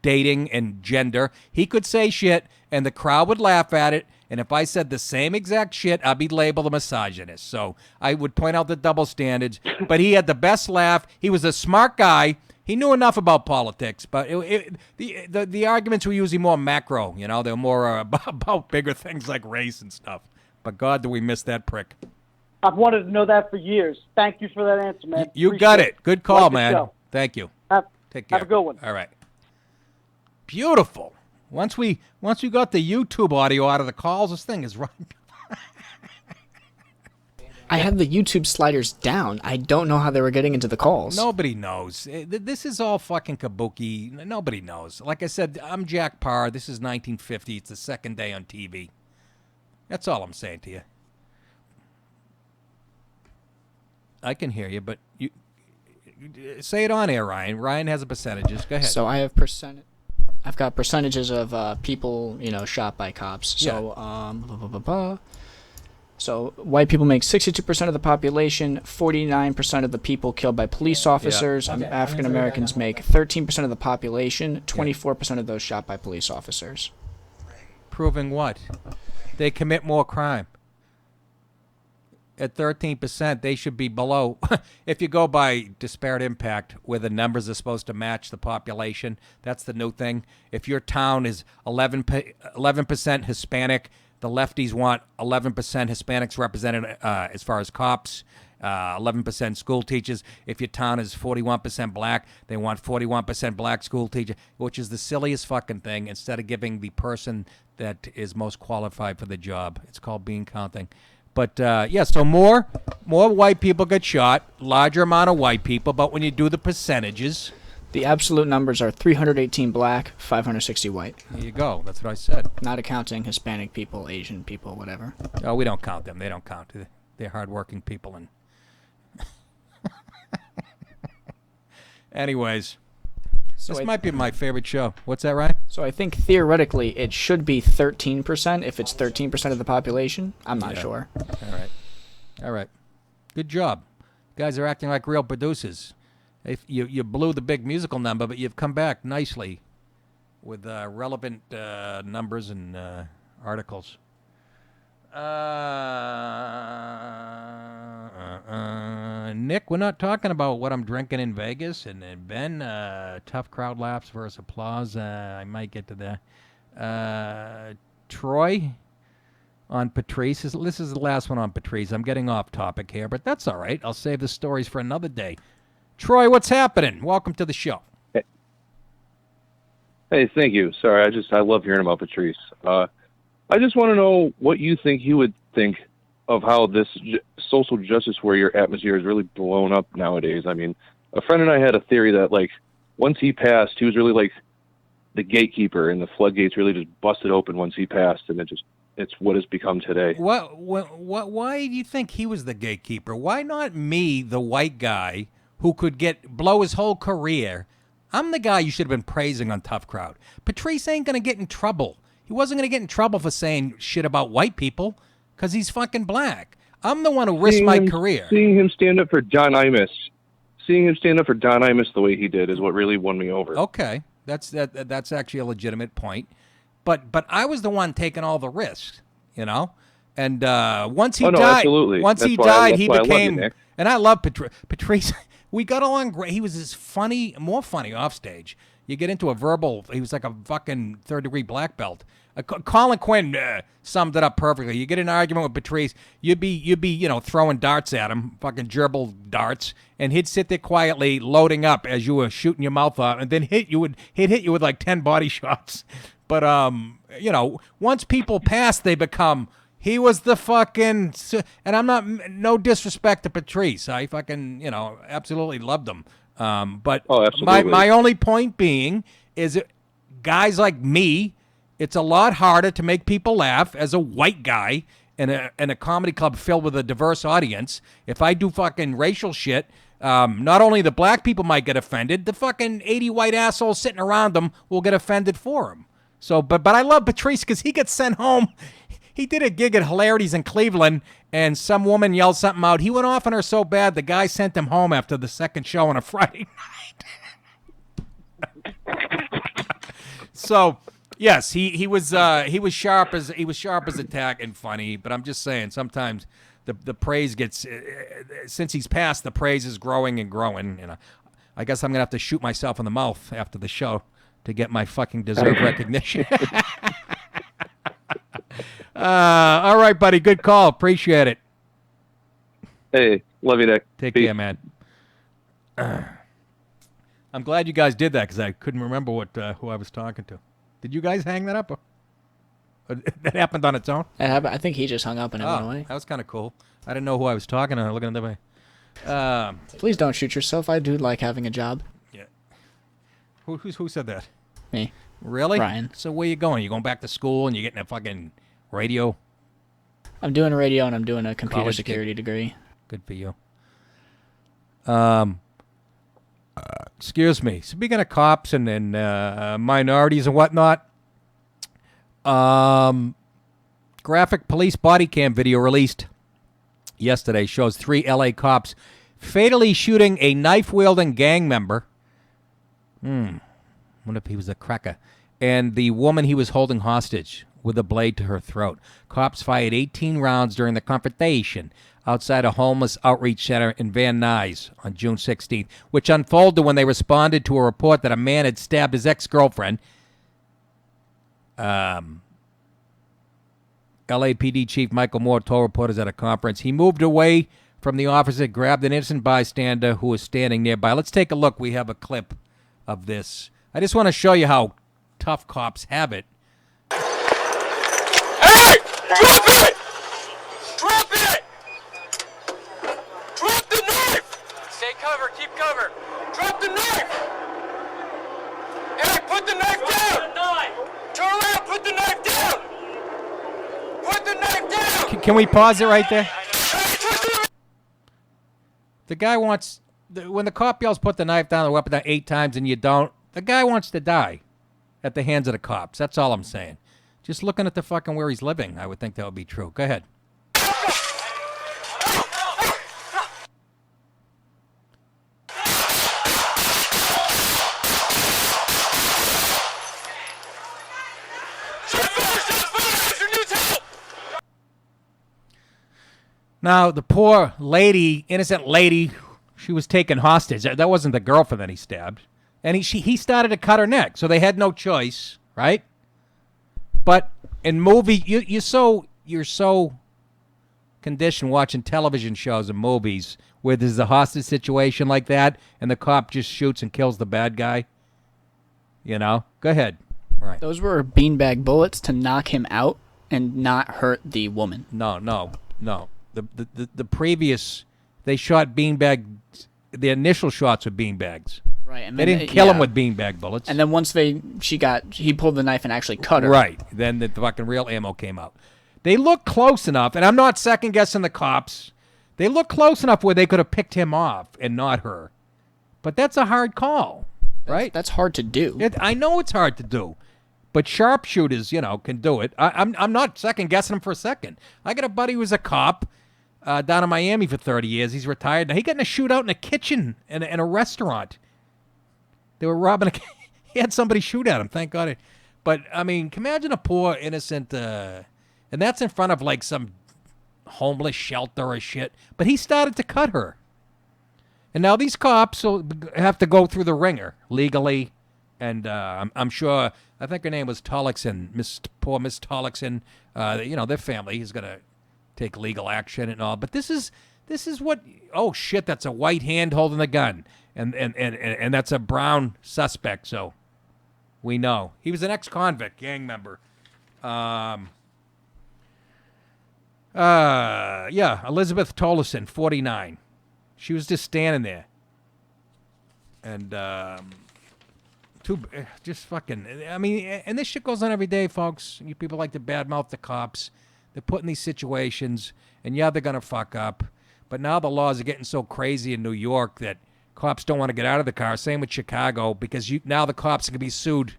dating and gender. He could say shit, and the crowd would laugh at it. And if I said the same exact shit, I'd be labeled a misogynist. So I would point out the double standards. But he had the best laugh. He was a smart guy. He knew enough about politics, but the arguments were usually more macro, They were more about bigger things like race and stuff. But God, do we miss that prick. I've wanted to know that for years. Thank you for that answer, man. You got it. Good call, man. Thank you. Take care. Have a good one. All right. Beautiful. Once we got the YouTube audio out of the calls, this thing is running. I had the YouTube sliders down. I don't know how they were getting into the calls. Nobody knows. This is all fucking kabuki. Nobody knows. Like I said, I'm Jack Parr. This is 1950. It's the second day on TV. That's all I'm saying to you. I can hear you, but you say it on air, Ryan. Ryan has the percentages. Go ahead. So I have I've got percentages of people, shot by cops. So, So white people make 62% of the population, 49% of the people killed by police officers. Yeah. African Americans make 13% of the population, 24% of those shot by police officers. Proving what? They commit more crime. At 13%, they should be below. If you go by disparate impact, where the numbers are supposed to match the population, that's the new thing. If your town is 11% Hispanic, The lefties want 11% Hispanics represented as far as cops, 11% school teachers. If your town is 41% black, they want 41% black school teacher, which is the silliest fucking thing. Instead of giving the person that is most qualified for the job, it's called bean counting. But so more white people get shot, larger amount of white people. But when you do the percentages, the absolute numbers are 318 black, 560 white. There you go. That's what I said. Not accounting Hispanic people, Asian people, whatever. Oh, we don't count them. They don't count. They're hardworking people. And anyways, this might be my favorite show. What's that, Ryan? So I think theoretically it should be 13% if it's 13% of the population. I'm not sure. All right. Good job. You guys are acting like real producers. If you blew the big musical number, but you've come back nicely with relevant numbers and articles. Nick, we're not talking about what I'm drinking in Vegas. And Ben, tough crowd laughs versus applause. I might get to that. Troy on Patrice. This is the last one on Patrice. I'm getting off topic here, but that's all right. I'll save the stories for another day. Troy, what's happening? Welcome to the show. Hey, thank you. Sorry, I love hearing about Patrice. I just want to know what you think he would think of how this social justice warrior atmosphere is really blown up nowadays. I mean, a friend and I had a theory that, like, once he passed, he was really like the gatekeeper, and the floodgates really just busted open once he passed, and it's what it's become today. Why do you think he was the gatekeeper? Why not me, the white guy, who could blow his whole career? I'm the guy you should have been praising on Tough Crowd. Patrice ain't going to get in trouble. He wasn't going to get in trouble for saying shit about white people because he's fucking black. I'm the one who risked my career. Seeing him stand up for Don Imus the way he did is what really won me over. Okay, that's actually a legitimate point. But I was the one taking all the risks, you know? And once he died, absolutely. Once he died, he became... And I love Patrice. We got along great. He was more funny off stage. You get into a verbal, he was like a fucking third-degree black belt. Colin Quinn summed it up perfectly. You get in an argument with Patrice, you'd be throwing darts at him, fucking gerbil darts, and he'd sit there quietly loading up as you were shooting your mouth off, and then he'd hit you with like 10 body shots. But once people pass, they become... He was the fucking... And I'm not... No disrespect to Patrice. I fucking, absolutely loved him. But my only point being is guys like me, it's a lot harder to make people laugh as a white guy in a comedy club filled with a diverse audience. If I do fucking racial shit, not only the black people might get offended, the fucking 80 white assholes sitting around them will get offended for him. So, but I love Patrice because he gets sent home. He did a gig at Hilarities in Cleveland, and some woman yelled something out. He went off on her so bad, the guy sent him home after the second show on a Friday night. So, yes, he was sharp as a tack and funny. But I'm just saying, sometimes the praise gets since he's passed, the praise is growing and growing. And I guess I'm gonna have to shoot myself in the mouth after the show to get my fucking deserved recognition. All right, buddy. Good call. Appreciate it. Hey, love you, Nick. Take Peace. care, man. I'm glad you guys did that because I couldn't remember who I was talking to. Did you guys hang that up? Or that happened on its own? I think he just hung up and it went away. That was kind of cool. I didn't know who I was talking to. Looking at the way. Please don't shoot yourself. I do like having a job. Yeah. Who said that? Me. Really? Ryan. So where you going? You going back to school and you're getting a fucking radio? I'm doing radio and I'm doing a computer College security degree. Good for you. Excuse me. Speaking of cops and minorities and whatnot, graphic police body cam video released yesterday shows 3 L.A. cops fatally shooting a knife-wielding gang member. Wonder if he was a cracker. And the woman he was holding hostage with a blade to her throat. Cops fired 18 rounds during the confrontation outside a homeless outreach center in Van Nuys on June 16th, which unfolded when they responded to a report that a man had stabbed his ex-girlfriend. LAPD Chief Michael Moore told reporters at a conference. He moved away from the officer, grabbed an innocent bystander who was standing nearby. Let's take a look. We have a clip of this. I just want to show you how tough cops have it. Hey! Drop it! Drop it! Drop the knife! Stay cover, keep cover. Drop the knife! Hey, put the knife down! Turn around, put the knife down! Put the knife down! Can we pause it right there? The guy wants, when the cop yells, put the knife down, the weapon down 8 times, and you don't, the guy wants to die at the hands of the cops. That's all I'm saying. Just looking at the fucking where he's living, I would think that would be true. Go ahead. Now, the poor lady, innocent lady, she was taken hostage. That wasn't the girlfriend that he stabbed. And he started to cut her neck, so they had no choice, right? But in movie, you're so conditioned watching television shows and movies where there's a hostage situation like that, and the cop just shoots and kills the bad guy. You know? Go ahead. Right. Those were beanbag bullets to knock him out and not hurt the woman. No. The previous, they shot beanbag. The initial shots were beanbags. Right, and they didn't kill him with beanbag bullets. And then once he pulled the knife and actually cut her. Right. Then the fucking real ammo came out. They look close enough, and I'm not second guessing the cops. They look close enough where they could have picked him off and not her. But that's a hard call, right? That's hard to do. I know it's hard to do. But sharpshooters, can do it. I'm not second guessing him for a second. I got a buddy who was a cop down in Miami for 30 years. He's retired. Now, he got in a shootout in a kitchen in a restaurant. They were robbing he had somebody shoot at him, thank God. But, I mean, can you imagine a poor, innocent, and that's in front of, like, some homeless shelter or shit. But he started to cut her. And now these cops will have to go through the ringer legally. And I'm sure, I think her name was Tollickson, poor Miss Tollickson. Their family is going to take legal action and all. But this is what, oh, shit, that's a white hand holding the gun. And that's a brown suspect, so we know. He was an ex-convict, gang member. Elizabeth Tolleson, 49. She was just standing there. And, just fucking, I mean, and this shit goes on every day, folks. You people like to badmouth the cops. They're put in these situations, and they're going to fuck up. But now the laws are getting so crazy in New York that cops don't want to get out of the car. Same with Chicago, because now the cops can be sued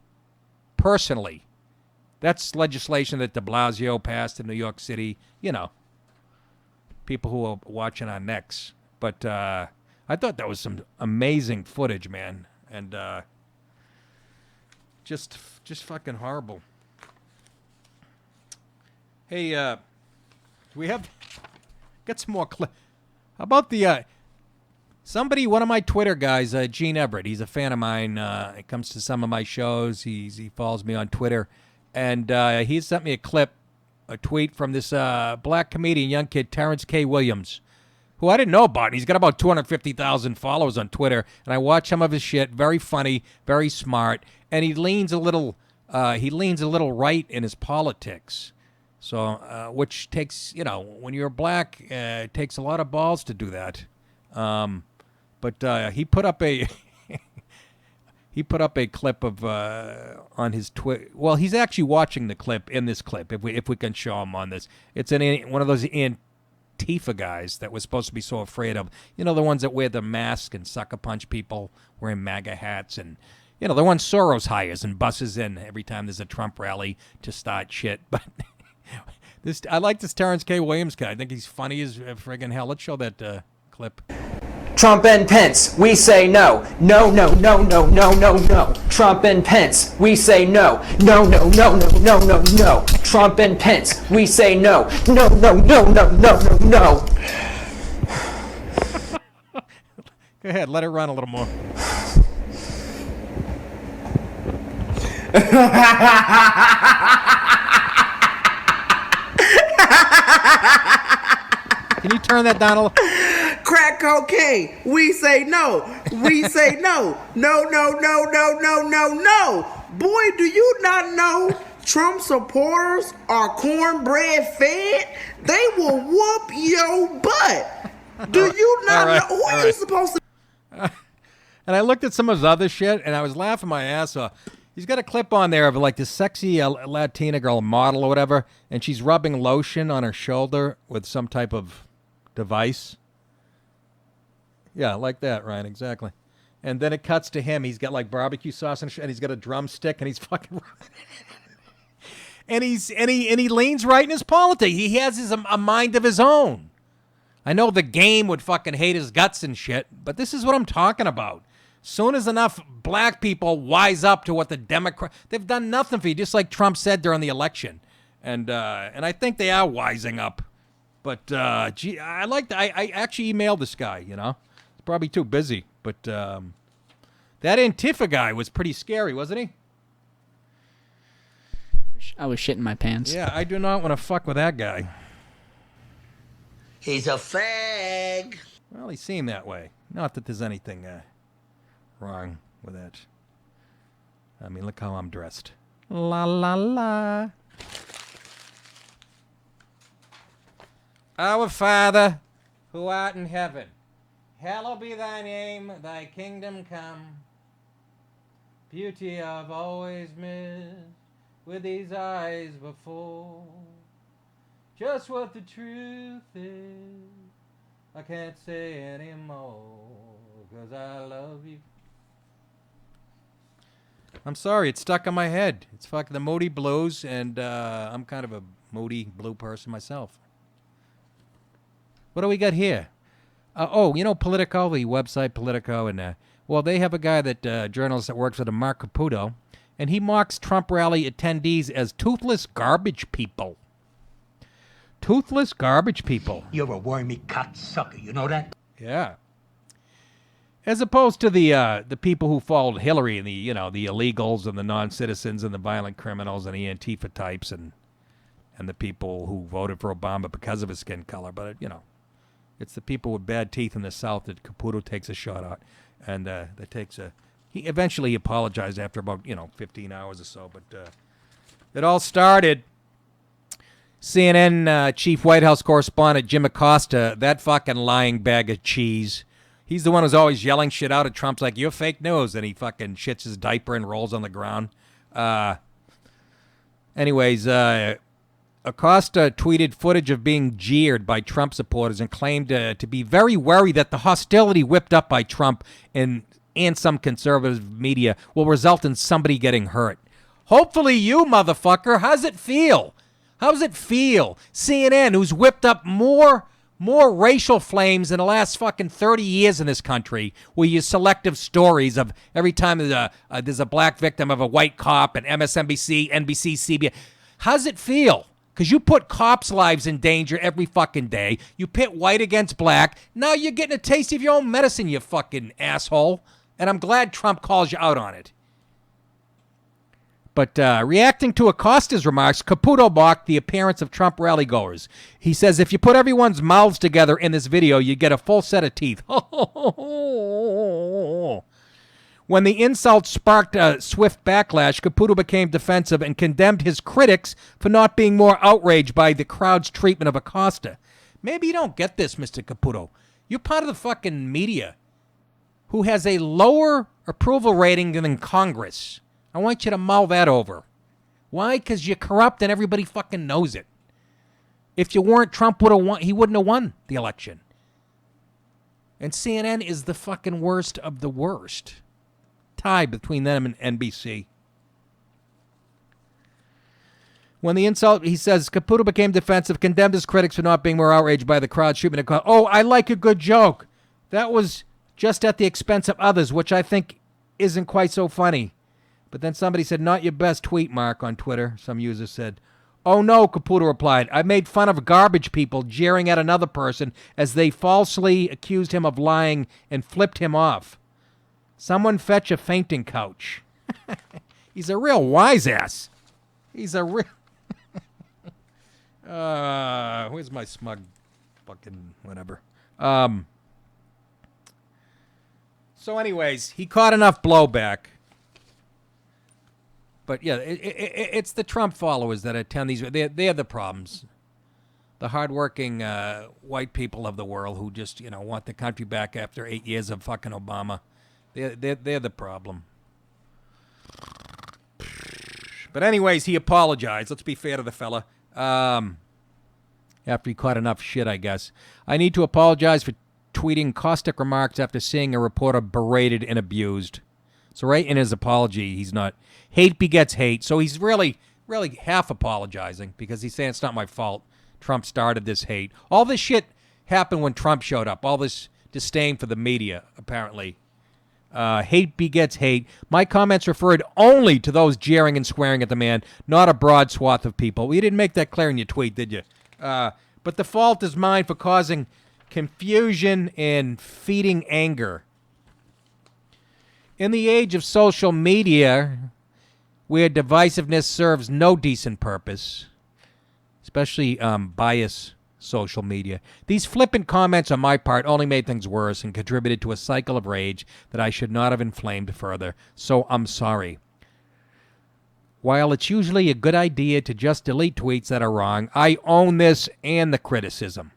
personally. That's legislation that de Blasio passed in New York City. People who are watching our necks. But I thought that was some amazing footage, man. And just fucking horrible. Hey, do we get some more clips? How about the... one of my Twitter guys, Gene Everett, he's a fan of mine. He comes to some of my shows. He follows me on Twitter. And he sent me a tweet from this black comedian, young kid, Terrence K. Williams, who I didn't know about. He's got about 250,000 followers on Twitter. And I watch some of his shit. Very funny, very smart. And he leans a little right in his politics. So, which takes, when you're black, it takes a lot of balls to do that. But he put up a clip of on his Twitter. Well, he's actually watching the clip in this clip. If we can show him on this, it's one of those Antifa guys that we're supposed to be so afraid of. The ones that wear the mask and sucker punch people wearing MAGA hats, and the ones Soros hires and buses in every time there's a Trump rally to start shit. But I like this Terrence K. Williams guy. I think he's funny as friggin' hell. Let's show that clip. Trump and Pence, we say no. No, no, no, no, no, no, no. Trump and Pence, we say no. No, no, no, no, no, no, no. Trump and Pence, we say no. No, no, no, no, no, no, no. Go ahead, let it run a little more. Can you turn that down a little? Crack cocaine. We say no. We say no. No, no, no, no, no, no, no. Boy, do you not know Trump supporters are cornbread fed? They will whoop your butt. Do you not know? Who are you supposed to? And I looked at some of his other shit, and I was laughing my ass off. He's got a clip on there of like this sexy Latina girl, model or whatever, and she's rubbing lotion on her shoulder with some type of device. Yeah, like that, Ryan, exactly. And then it cuts to him. He's got like barbecue sauce and he's got a drumstick, and he's fucking and he leans right in his politics. He has a mind of his own. I know the game would fucking hate his guts and shit, but this is what I'm talking about. Soon as enough black people wise up to what the they've done nothing for you, just like Trump said during the election, and I think they are wising up. But gee, I actually emailed this guy. You know, he's probably too busy. But that Antifa guy was pretty scary, wasn't he? I was shitting my pants. Yeah, I do not want to fuck with that guy. He's a fag. Well, he seemed that way. Not that there's anything wrong with that. I mean, look how I'm dressed. La la la. Our Father, who art in heaven, hallowed be thy name, thy kingdom come. Beauty I've always missed with these eyes before. Just what the truth is, I can't say anymore, 'cause I love you. I'm sorry, it's stuck in my head. It's fucking the Moody Blues, and I'm kind of a moody blue person myself. What do we got here? Politico, the website Politico, and well, they have a guy journalist that works for them, Mark Caputo, and he mocks Trump rally attendees as toothless garbage people. Toothless garbage people. You're a wormy cocksucker, you know that? Yeah. As opposed to the people who followed Hillary and the illegals and the non-citizens and the violent criminals and the Antifa types and the people who voted for Obama because of his skin color. But it's the people with bad teeth in the South that Caputo takes a shot at, and he eventually apologized after about 15 hours or so. But it all started. CNN chief White House correspondent Jim Acosta, that fucking lying bag of cheese. He's the one who's always yelling shit out at Trump's like, you're fake news, and he fucking shits his diaper and rolls on the ground. Anyways, Acosta tweeted footage of being jeered by Trump supporters and claimed to be very worried that the hostility whipped up by Trump and some conservative media will result in somebody getting hurt. Hopefully you, motherfucker. How's it feel? How's it feel? CNN, who's whipped up more racial flames in the last fucking 30 years in this country, where you selective stories of every time there's a black victim of a white cop, and MSNBC, NBC, CBS. How's it feel? Because you put cops' lives in danger every fucking day. You pit white against black. Now you're getting a taste of your own medicine, you fucking asshole. And I'm glad Trump calls you out on it. But reacting to Acosta's remarks, Caputo mocked the appearance of Trump rally-goers. He says, if you put everyone's mouths together in this video, you get a full set of teeth. When the insult sparked a swift backlash, Caputo became defensive and condemned his critics for not being more outraged by the crowd's treatment of Acosta. Maybe you don't get this, Mr. Caputo. You're part of the fucking media who has a lower approval rating than Congress. I want you to mull that over. Why? Because you're corrupt and everybody fucking knows it. If you weren't, Trump would have won. He wouldn't have won the election. And CNN is the fucking worst of the worst. Tie between them and NBC. When the insult, he says, Caputo became defensive, condemned his critics for not being more outraged by the crowd's treatment. Oh, I like a good joke. That was just at the expense of others, which I think isn't quite so funny. But then somebody said, not your best tweet, Mark, on Twitter. Some user said, oh no, Caputo replied. I made fun of garbage people jeering at another person as they falsely accused him of lying and flipped him off. Someone fetch a fainting couch. He's a real wise ass. He's a real... Where's my smug fucking whatever? So anyways, he caught enough blowback. But yeah, it's the Trump followers that attend these. They're the problems. The hardworking white people of the world who just want the country back after 8 years of fucking Obama. They're the problem. But anyways, he apologized. Let's be fair to the fella. After he caught enough shit, I guess. I need to apologize for tweeting caustic remarks after seeing a reporter berated and abused. So right in his apology, he's not. Hate begets hate. So he's really half apologizing because he's saying it's not my fault. Trump started this hate. All this shit happened when Trump showed up. All this disdain for the media, apparently. Hate begets hate. My comments referred only to those jeering and swearing at the man, not a broad swath of people. You didn't make that clear in your tweet, did you? But the fault is mine for causing confusion and feeding anger. In the age of social media, where divisiveness serves no decent purpose, especially bias social media, these flippant comments on my part only made things worse and contributed to a cycle of rage that I should not have inflamed further. So I'm sorry. While it's usually a good idea to just delete tweets that are wrong, I own this and the criticism,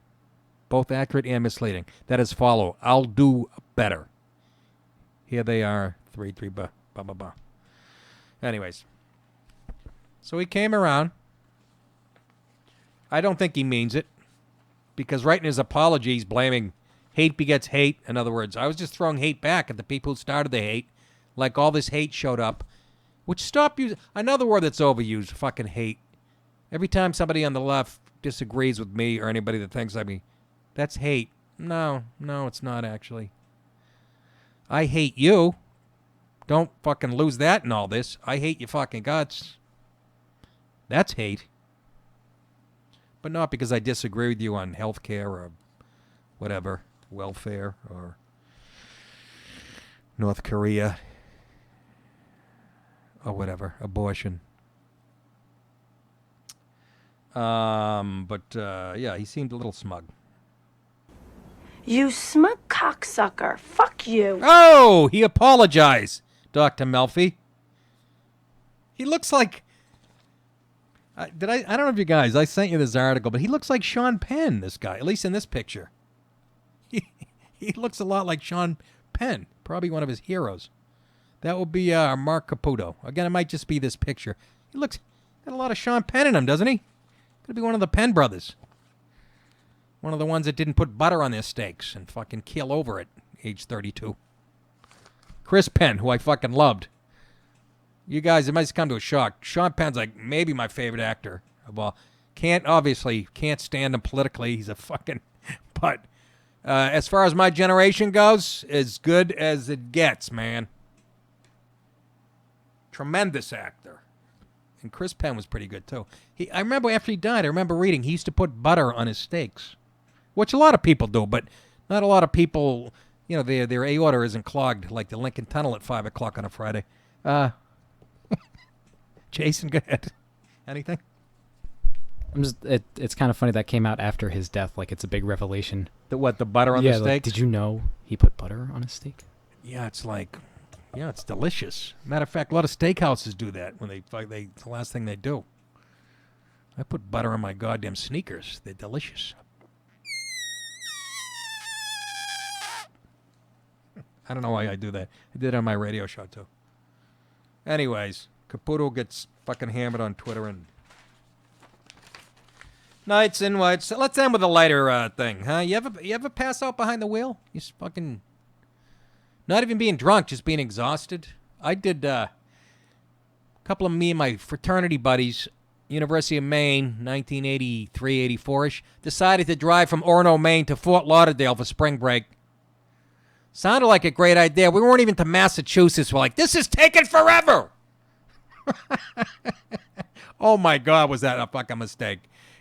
both accurate and misleading. That is follow. I'll do better. Here they are. 3 blah, blah, blah, blah. Anyways. So he came around. I don't think he means it. Because right in his apology, he's blaming hate begets hate. In other words, I was just throwing hate back at the people who started the hate. Like all this hate showed up. Which stop using. Another word that's overused. Fucking hate. Every time somebody on the left disagrees with me or anybody that thinks like me, that's hate. No, it's not actually. I hate you. Don't fucking lose that in all this. I hate your fucking guts. That's hate. But not because I disagree with you on health care or whatever, welfare or North Korea or whatever, abortion. Yeah, he seemed a little smug. You smug cocksucker. Fuck you. Oh, he apologized, Dr. Melfi. He looks like... I don't know if you guys, I sent you this article, but he looks like Sean Penn, this guy, at least in this picture. He looks a lot like Sean Penn, probably one of his heroes. That would be Mark Caputo. Again, it might just be this picture. He looks, got a lot of Sean Penn in him, doesn't he? Could be one of the Penn brothers. One of the ones that didn't put butter on their steaks and fucking keel over at age 32. Chris Penn, who I fucking loved. You guys, it might come to a shock. Sean Penn's like maybe my favorite actor of all. Can't stand him politically. He's a fucking... But as far as my generation goes, as good as it gets, man. Tremendous actor. And Chris Penn was pretty good, too. I remember after he died, I remember reading, he used to put butter on his steaks. Which a lot of people do, but not a lot of people, their aorta isn't clogged like the Lincoln Tunnel at 5 o'clock on a Friday. Jason, go ahead. Anything? It's kind of funny that came out after his death, like it's a big revelation. The butter on the steak? Like, did you know he put butter on his steak? Yeah, it's delicious. Matter of fact, a lot of steakhouses do that when it's the last thing they do. I put butter on my goddamn sneakers. They're delicious. I don't know why I do that. I did it on my radio show, too. Anyways, Caputo gets fucking hammered on Twitter and... Nights and whites. Let's end with a lighter thing, huh? You ever pass out behind the wheel? You just fucking... Not even being drunk, just being exhausted. I did a couple of me and my fraternity buddies, University of Maine, 1983, 84-ish, decided to drive from Orono, Maine to Fort Lauderdale for spring break. Sounded like a great idea. We weren't even to Massachusetts. We're like, this is taking forever. Oh, my God, was that a fucking mistake.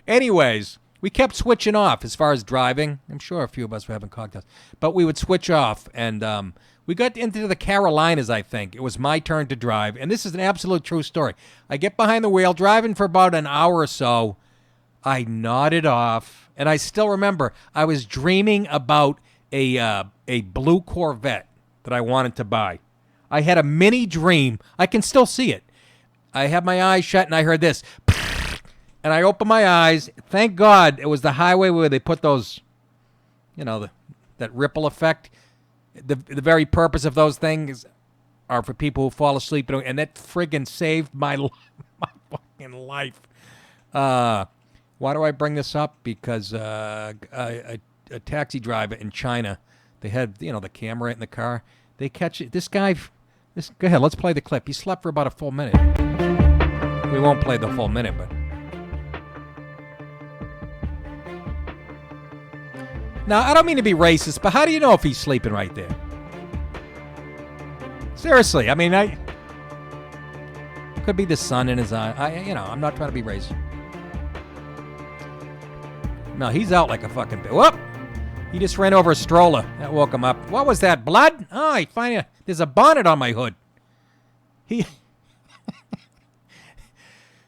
Anyways, we kept switching off as far as driving. I'm sure a few of us were having cocktails. But we would switch off, and we got into the Carolinas, I think. It was my turn to drive, and this is an absolute true story. I get behind the wheel, driving for about an hour or so. I nodded off, and I still remember I was dreaming about a blue Corvette that I wanted to buy. I had a mini dream. I can still see it. I had my eyes shut, and I heard this. And I opened my eyes. Thank God it was the highway where they put those, that ripple effect. The very purpose of those things are for people who fall asleep. And that friggin' saved my fucking life. Why do I bring this up? Because a taxi driver in China, they had, the camera in the car. They catch it. This guy, go ahead, let's play the clip. He slept for about a full minute. We won't play the full minute, but. Now, I don't mean to be racist, but how do you know if he's sleeping right there? Seriously, I mean, could be the sun in his eye. I'm not trying to be racist. No, he's out like a fucking... Whoop! He just ran over a stroller. That woke him up. What was that, blood? Oh, I find there's a bonnet on my hood.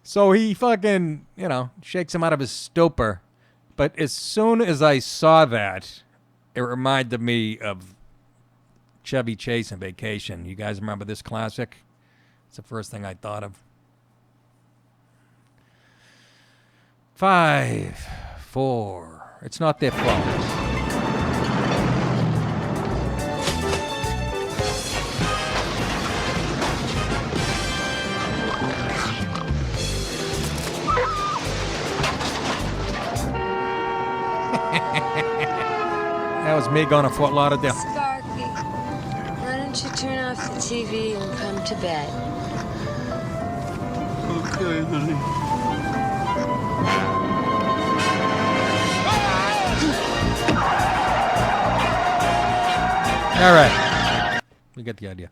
So he fucking, shakes him out of his stupor. But as soon as I saw that, it reminded me of Chevy Chase and Vacation. You guys remember this classic? It's the first thing I thought of. 5, 4. It's not their fault. That was me going to Fort Lauderdale. Sparky, why don't you turn off the TV and come to bed? Okay, honey. All right. We get the idea.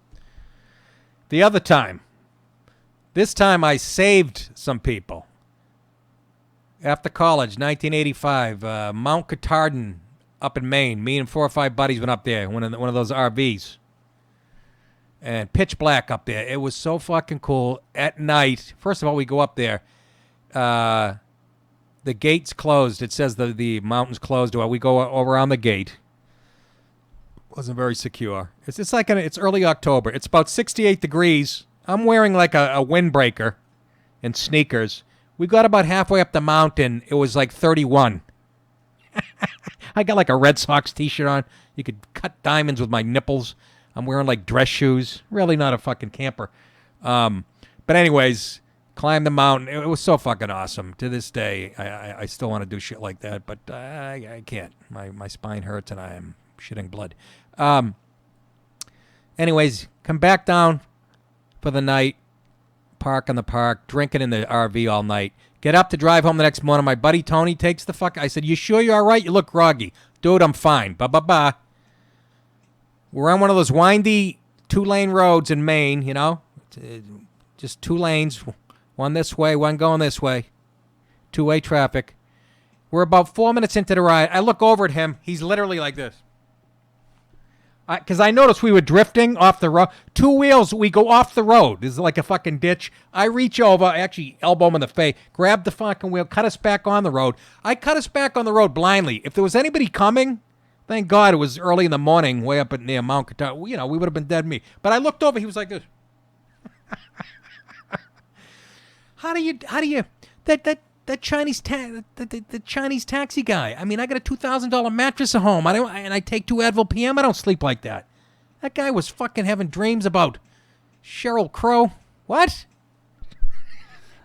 The other time. This time I saved some people. After college, 1985, Mount Katahdin up in Maine. Me and 4 or 5 buddies went up there, one of those RVs. And pitch black up there. It was so fucking cool. At night, first of all, we go up there. The gate's closed. It says the mountain's closed. Well, we go around the gate. Wasn't very secure. It's early October. It's about 68 degrees. I'm wearing like a windbreaker and sneakers. We got about halfway up the mountain. It was like 31. I got like a Red Sox t-shirt on. You could cut diamonds with my nipples. I'm wearing like dress shoes. Really not a fucking camper. But anyways, climbed the mountain. It was so fucking awesome. To this day, I still want to do shit like that, but I can't. My spine hurts and I am shitting blood. Anyways, come back down for the night. Park in the park, drinking in the RV all night. Get up to drive home the next morning. My buddy Tony takes the fuck. I said, "You sure you're all right? You look groggy." "Dude, I'm fine." Ba. We're on one of those windy 2-lane roads in Maine, just 2 lanes. One this way, one going this way. 2-way traffic. We're about 4 minutes into the ride. I look over at him. He's literally like this. Because I noticed we were drifting off the road. 2 wheels, we go off the road. This is like a fucking ditch. I reach over, actually elbow him in the face, grab the fucking wheel, cut us back on the road. I cut us back on the road blindly. If there was anybody coming, thank God it was early in the morning, way up near Mount Katahdin. We would have been dead meat. But I looked over, he was like this. How do you that Chinese the Chinese taxi guy. I mean, I got a $2,000 mattress at home. And I take 2 Advil PM. I don't sleep like that. That guy was fucking having dreams about Sheryl Crow. What?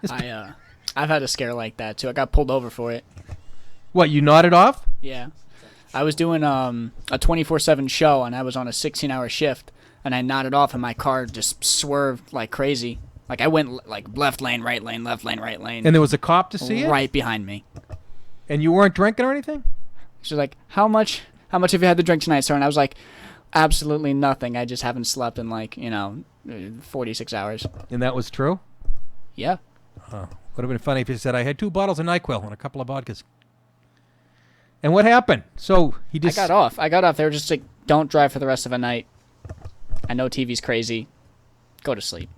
I've had a scare like that too. I got pulled over for it. What, you nodded off? Yeah. I was doing a 24/7 show and I was on a 16-hour shift and I nodded off and my car just swerved like crazy. Like I went like left lane, right lane, left lane, right lane. And there was a cop to see it? Right behind me. And you weren't drinking or anything? She's like, how much have you had to drink tonight, sir? And I was like, absolutely nothing. I just haven't slept in 46 hours. And that was true? Yeah. Would have been funny if you said, I had 2 bottles of NyQuil and a couple of vodkas. And what happened? So he just... I got off. They were just like, don't drive for the rest of the night. I know TV's crazy. Go to sleep.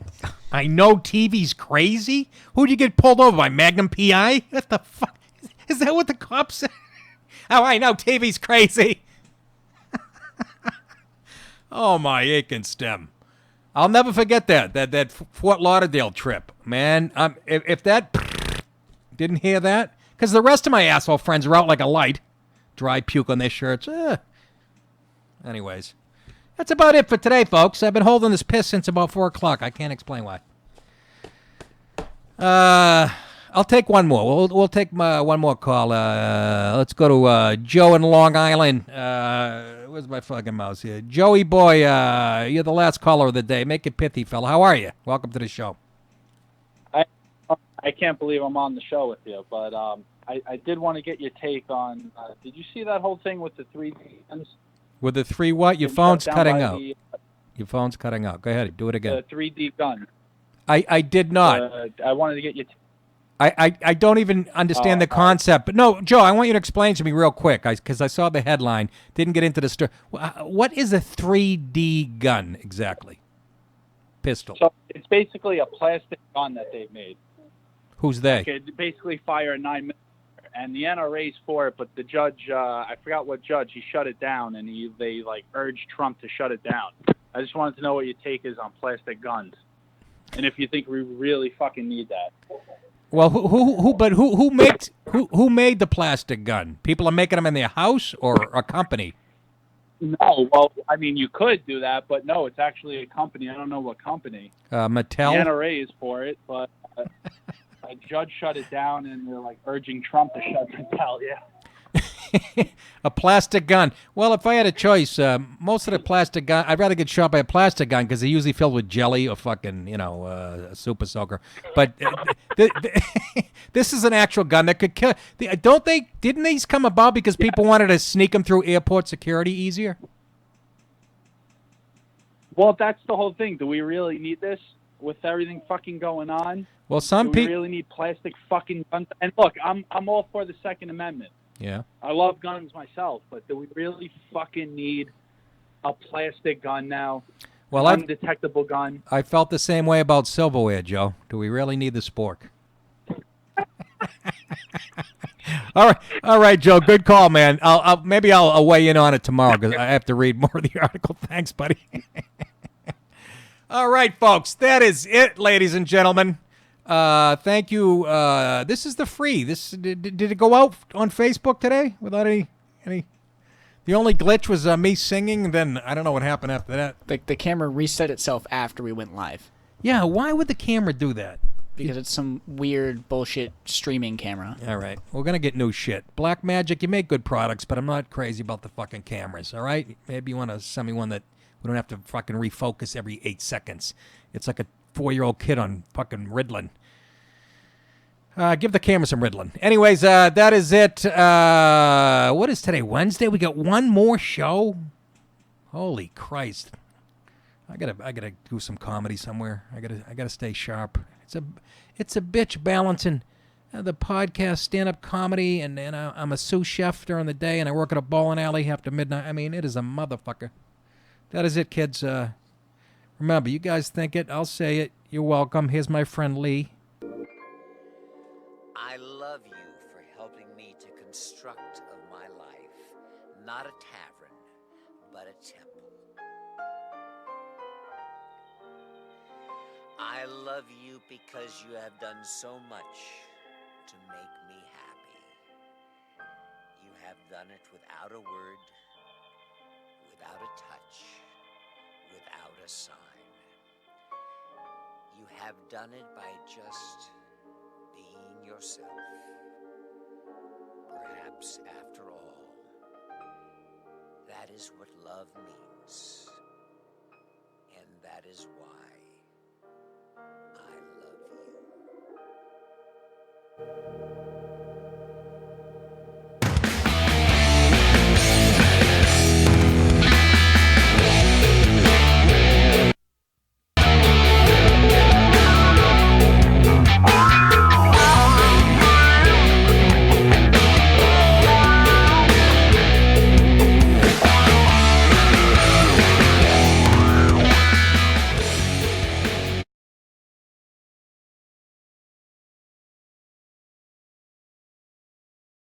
I know TV's crazy? Who'd you get pulled over by? Magnum PI? What the fuck? Is that what the cops said? Oh, I know. TV's crazy. Oh, my aching stem. I'll never forget that Fort Lauderdale trip, man. If that didn't hear that, because the rest of my asshole friends are out like a light, dry puke on their shirts. Anyways, that's about it for today, folks. I've been holding this piss since about 4 o'clock. I can't explain why. I'll take one more. We'll take one more call. Let's go to Joe in Long Island. Where's my fucking mouse here? Joey boy, you're the last caller of the day. Make it pithy, fella. How are you? Welcome to the show. I can't believe I'm on the show with you, but I did want to get your take on. Did you see that whole thing with the 3D guns? With the 3 what? Your phone's cutting out. The, Your phone's cutting out. Go ahead. Do it again. the 3D gun. I did not. I wanted to get your. I don't even understand the concept. But no, Joe, I want you to explain to me real quick, because I saw the headline, didn't get into the story. What is a 3D gun exactly? Pistol. So it's basically a plastic gun that they've made. Who's they? It could basically fire a 9mm, and the NRA's for it, but the judge, I forgot what judge, he shut it down, and they urged Trump to shut it down. I just wanted to know what your take is on plastic guns, and if you think we really fucking need that. Well, who made the plastic gun? People are making them in their house or a company? No, well, I mean, you could do that, but no, it's actually a company. I don't know what company. Mattel? The NRA is for it, but a judge shut it down, and they're urging Trump to shut it down. Yeah. A plastic gun. Well, if I had a choice, most of the plastic gun, I'd rather get shot by a plastic gun because they're usually filled with jelly or fucking, a super soaker. But this is an actual gun that could kill. Didn't these come about because people wanted to sneak them through airport security easier? Well, that's the whole thing. Do we really need this with everything fucking going on? Well, some people. Do we people really need plastic fucking guns? And look, I'm all for the Second Amendment. Yeah. I love guns myself, but do we really fucking need a plastic gun now? Well, undetectable gun. I felt the same way about silverware, Joe. Do we really need the spork? All right, Joe. Good call, man. Maybe I'll weigh in on it tomorrow because I have to read more of the article. Thanks, buddy. All right, folks. That is it, ladies and gentlemen. Thank you. This is the free. Did it go out on Facebook today without any? The only glitch was me singing. Then I don't know what happened after that. The camera reset itself after we went live. Yeah. Why would the camera do that? Because it's some weird bullshit streaming camera. All right. We're gonna get new shit. Black Magic, you make good products, but I'm not crazy about the fucking cameras. All right. Maybe you want to send me one that we don't have to fucking refocus every 8 seconds. It's like a 4-year-old kid on fucking Ritalin. Give the camera some Ritalin. Anyways, that is it. What is today? Wednesday? We got one more show? Holy Christ. I gotta do some comedy somewhere. I gotta stay sharp. It's a bitch balancing the podcast, stand-up comedy, and I'm a sous chef during the day, and I work at a bowling alley after midnight. I mean, it is a motherfucker. That is it, kids. Remember, you guys think it, I'll say it. You're welcome. Here's my friend Lee. I love you for helping me to construct of my life, not a tavern, but a temple. I love you because you have done so much to make me happy. You have done it without a word, without a touch, without a sign. You have done it by just being yourself. Perhaps, after all, that is what love means. And that is why I love you.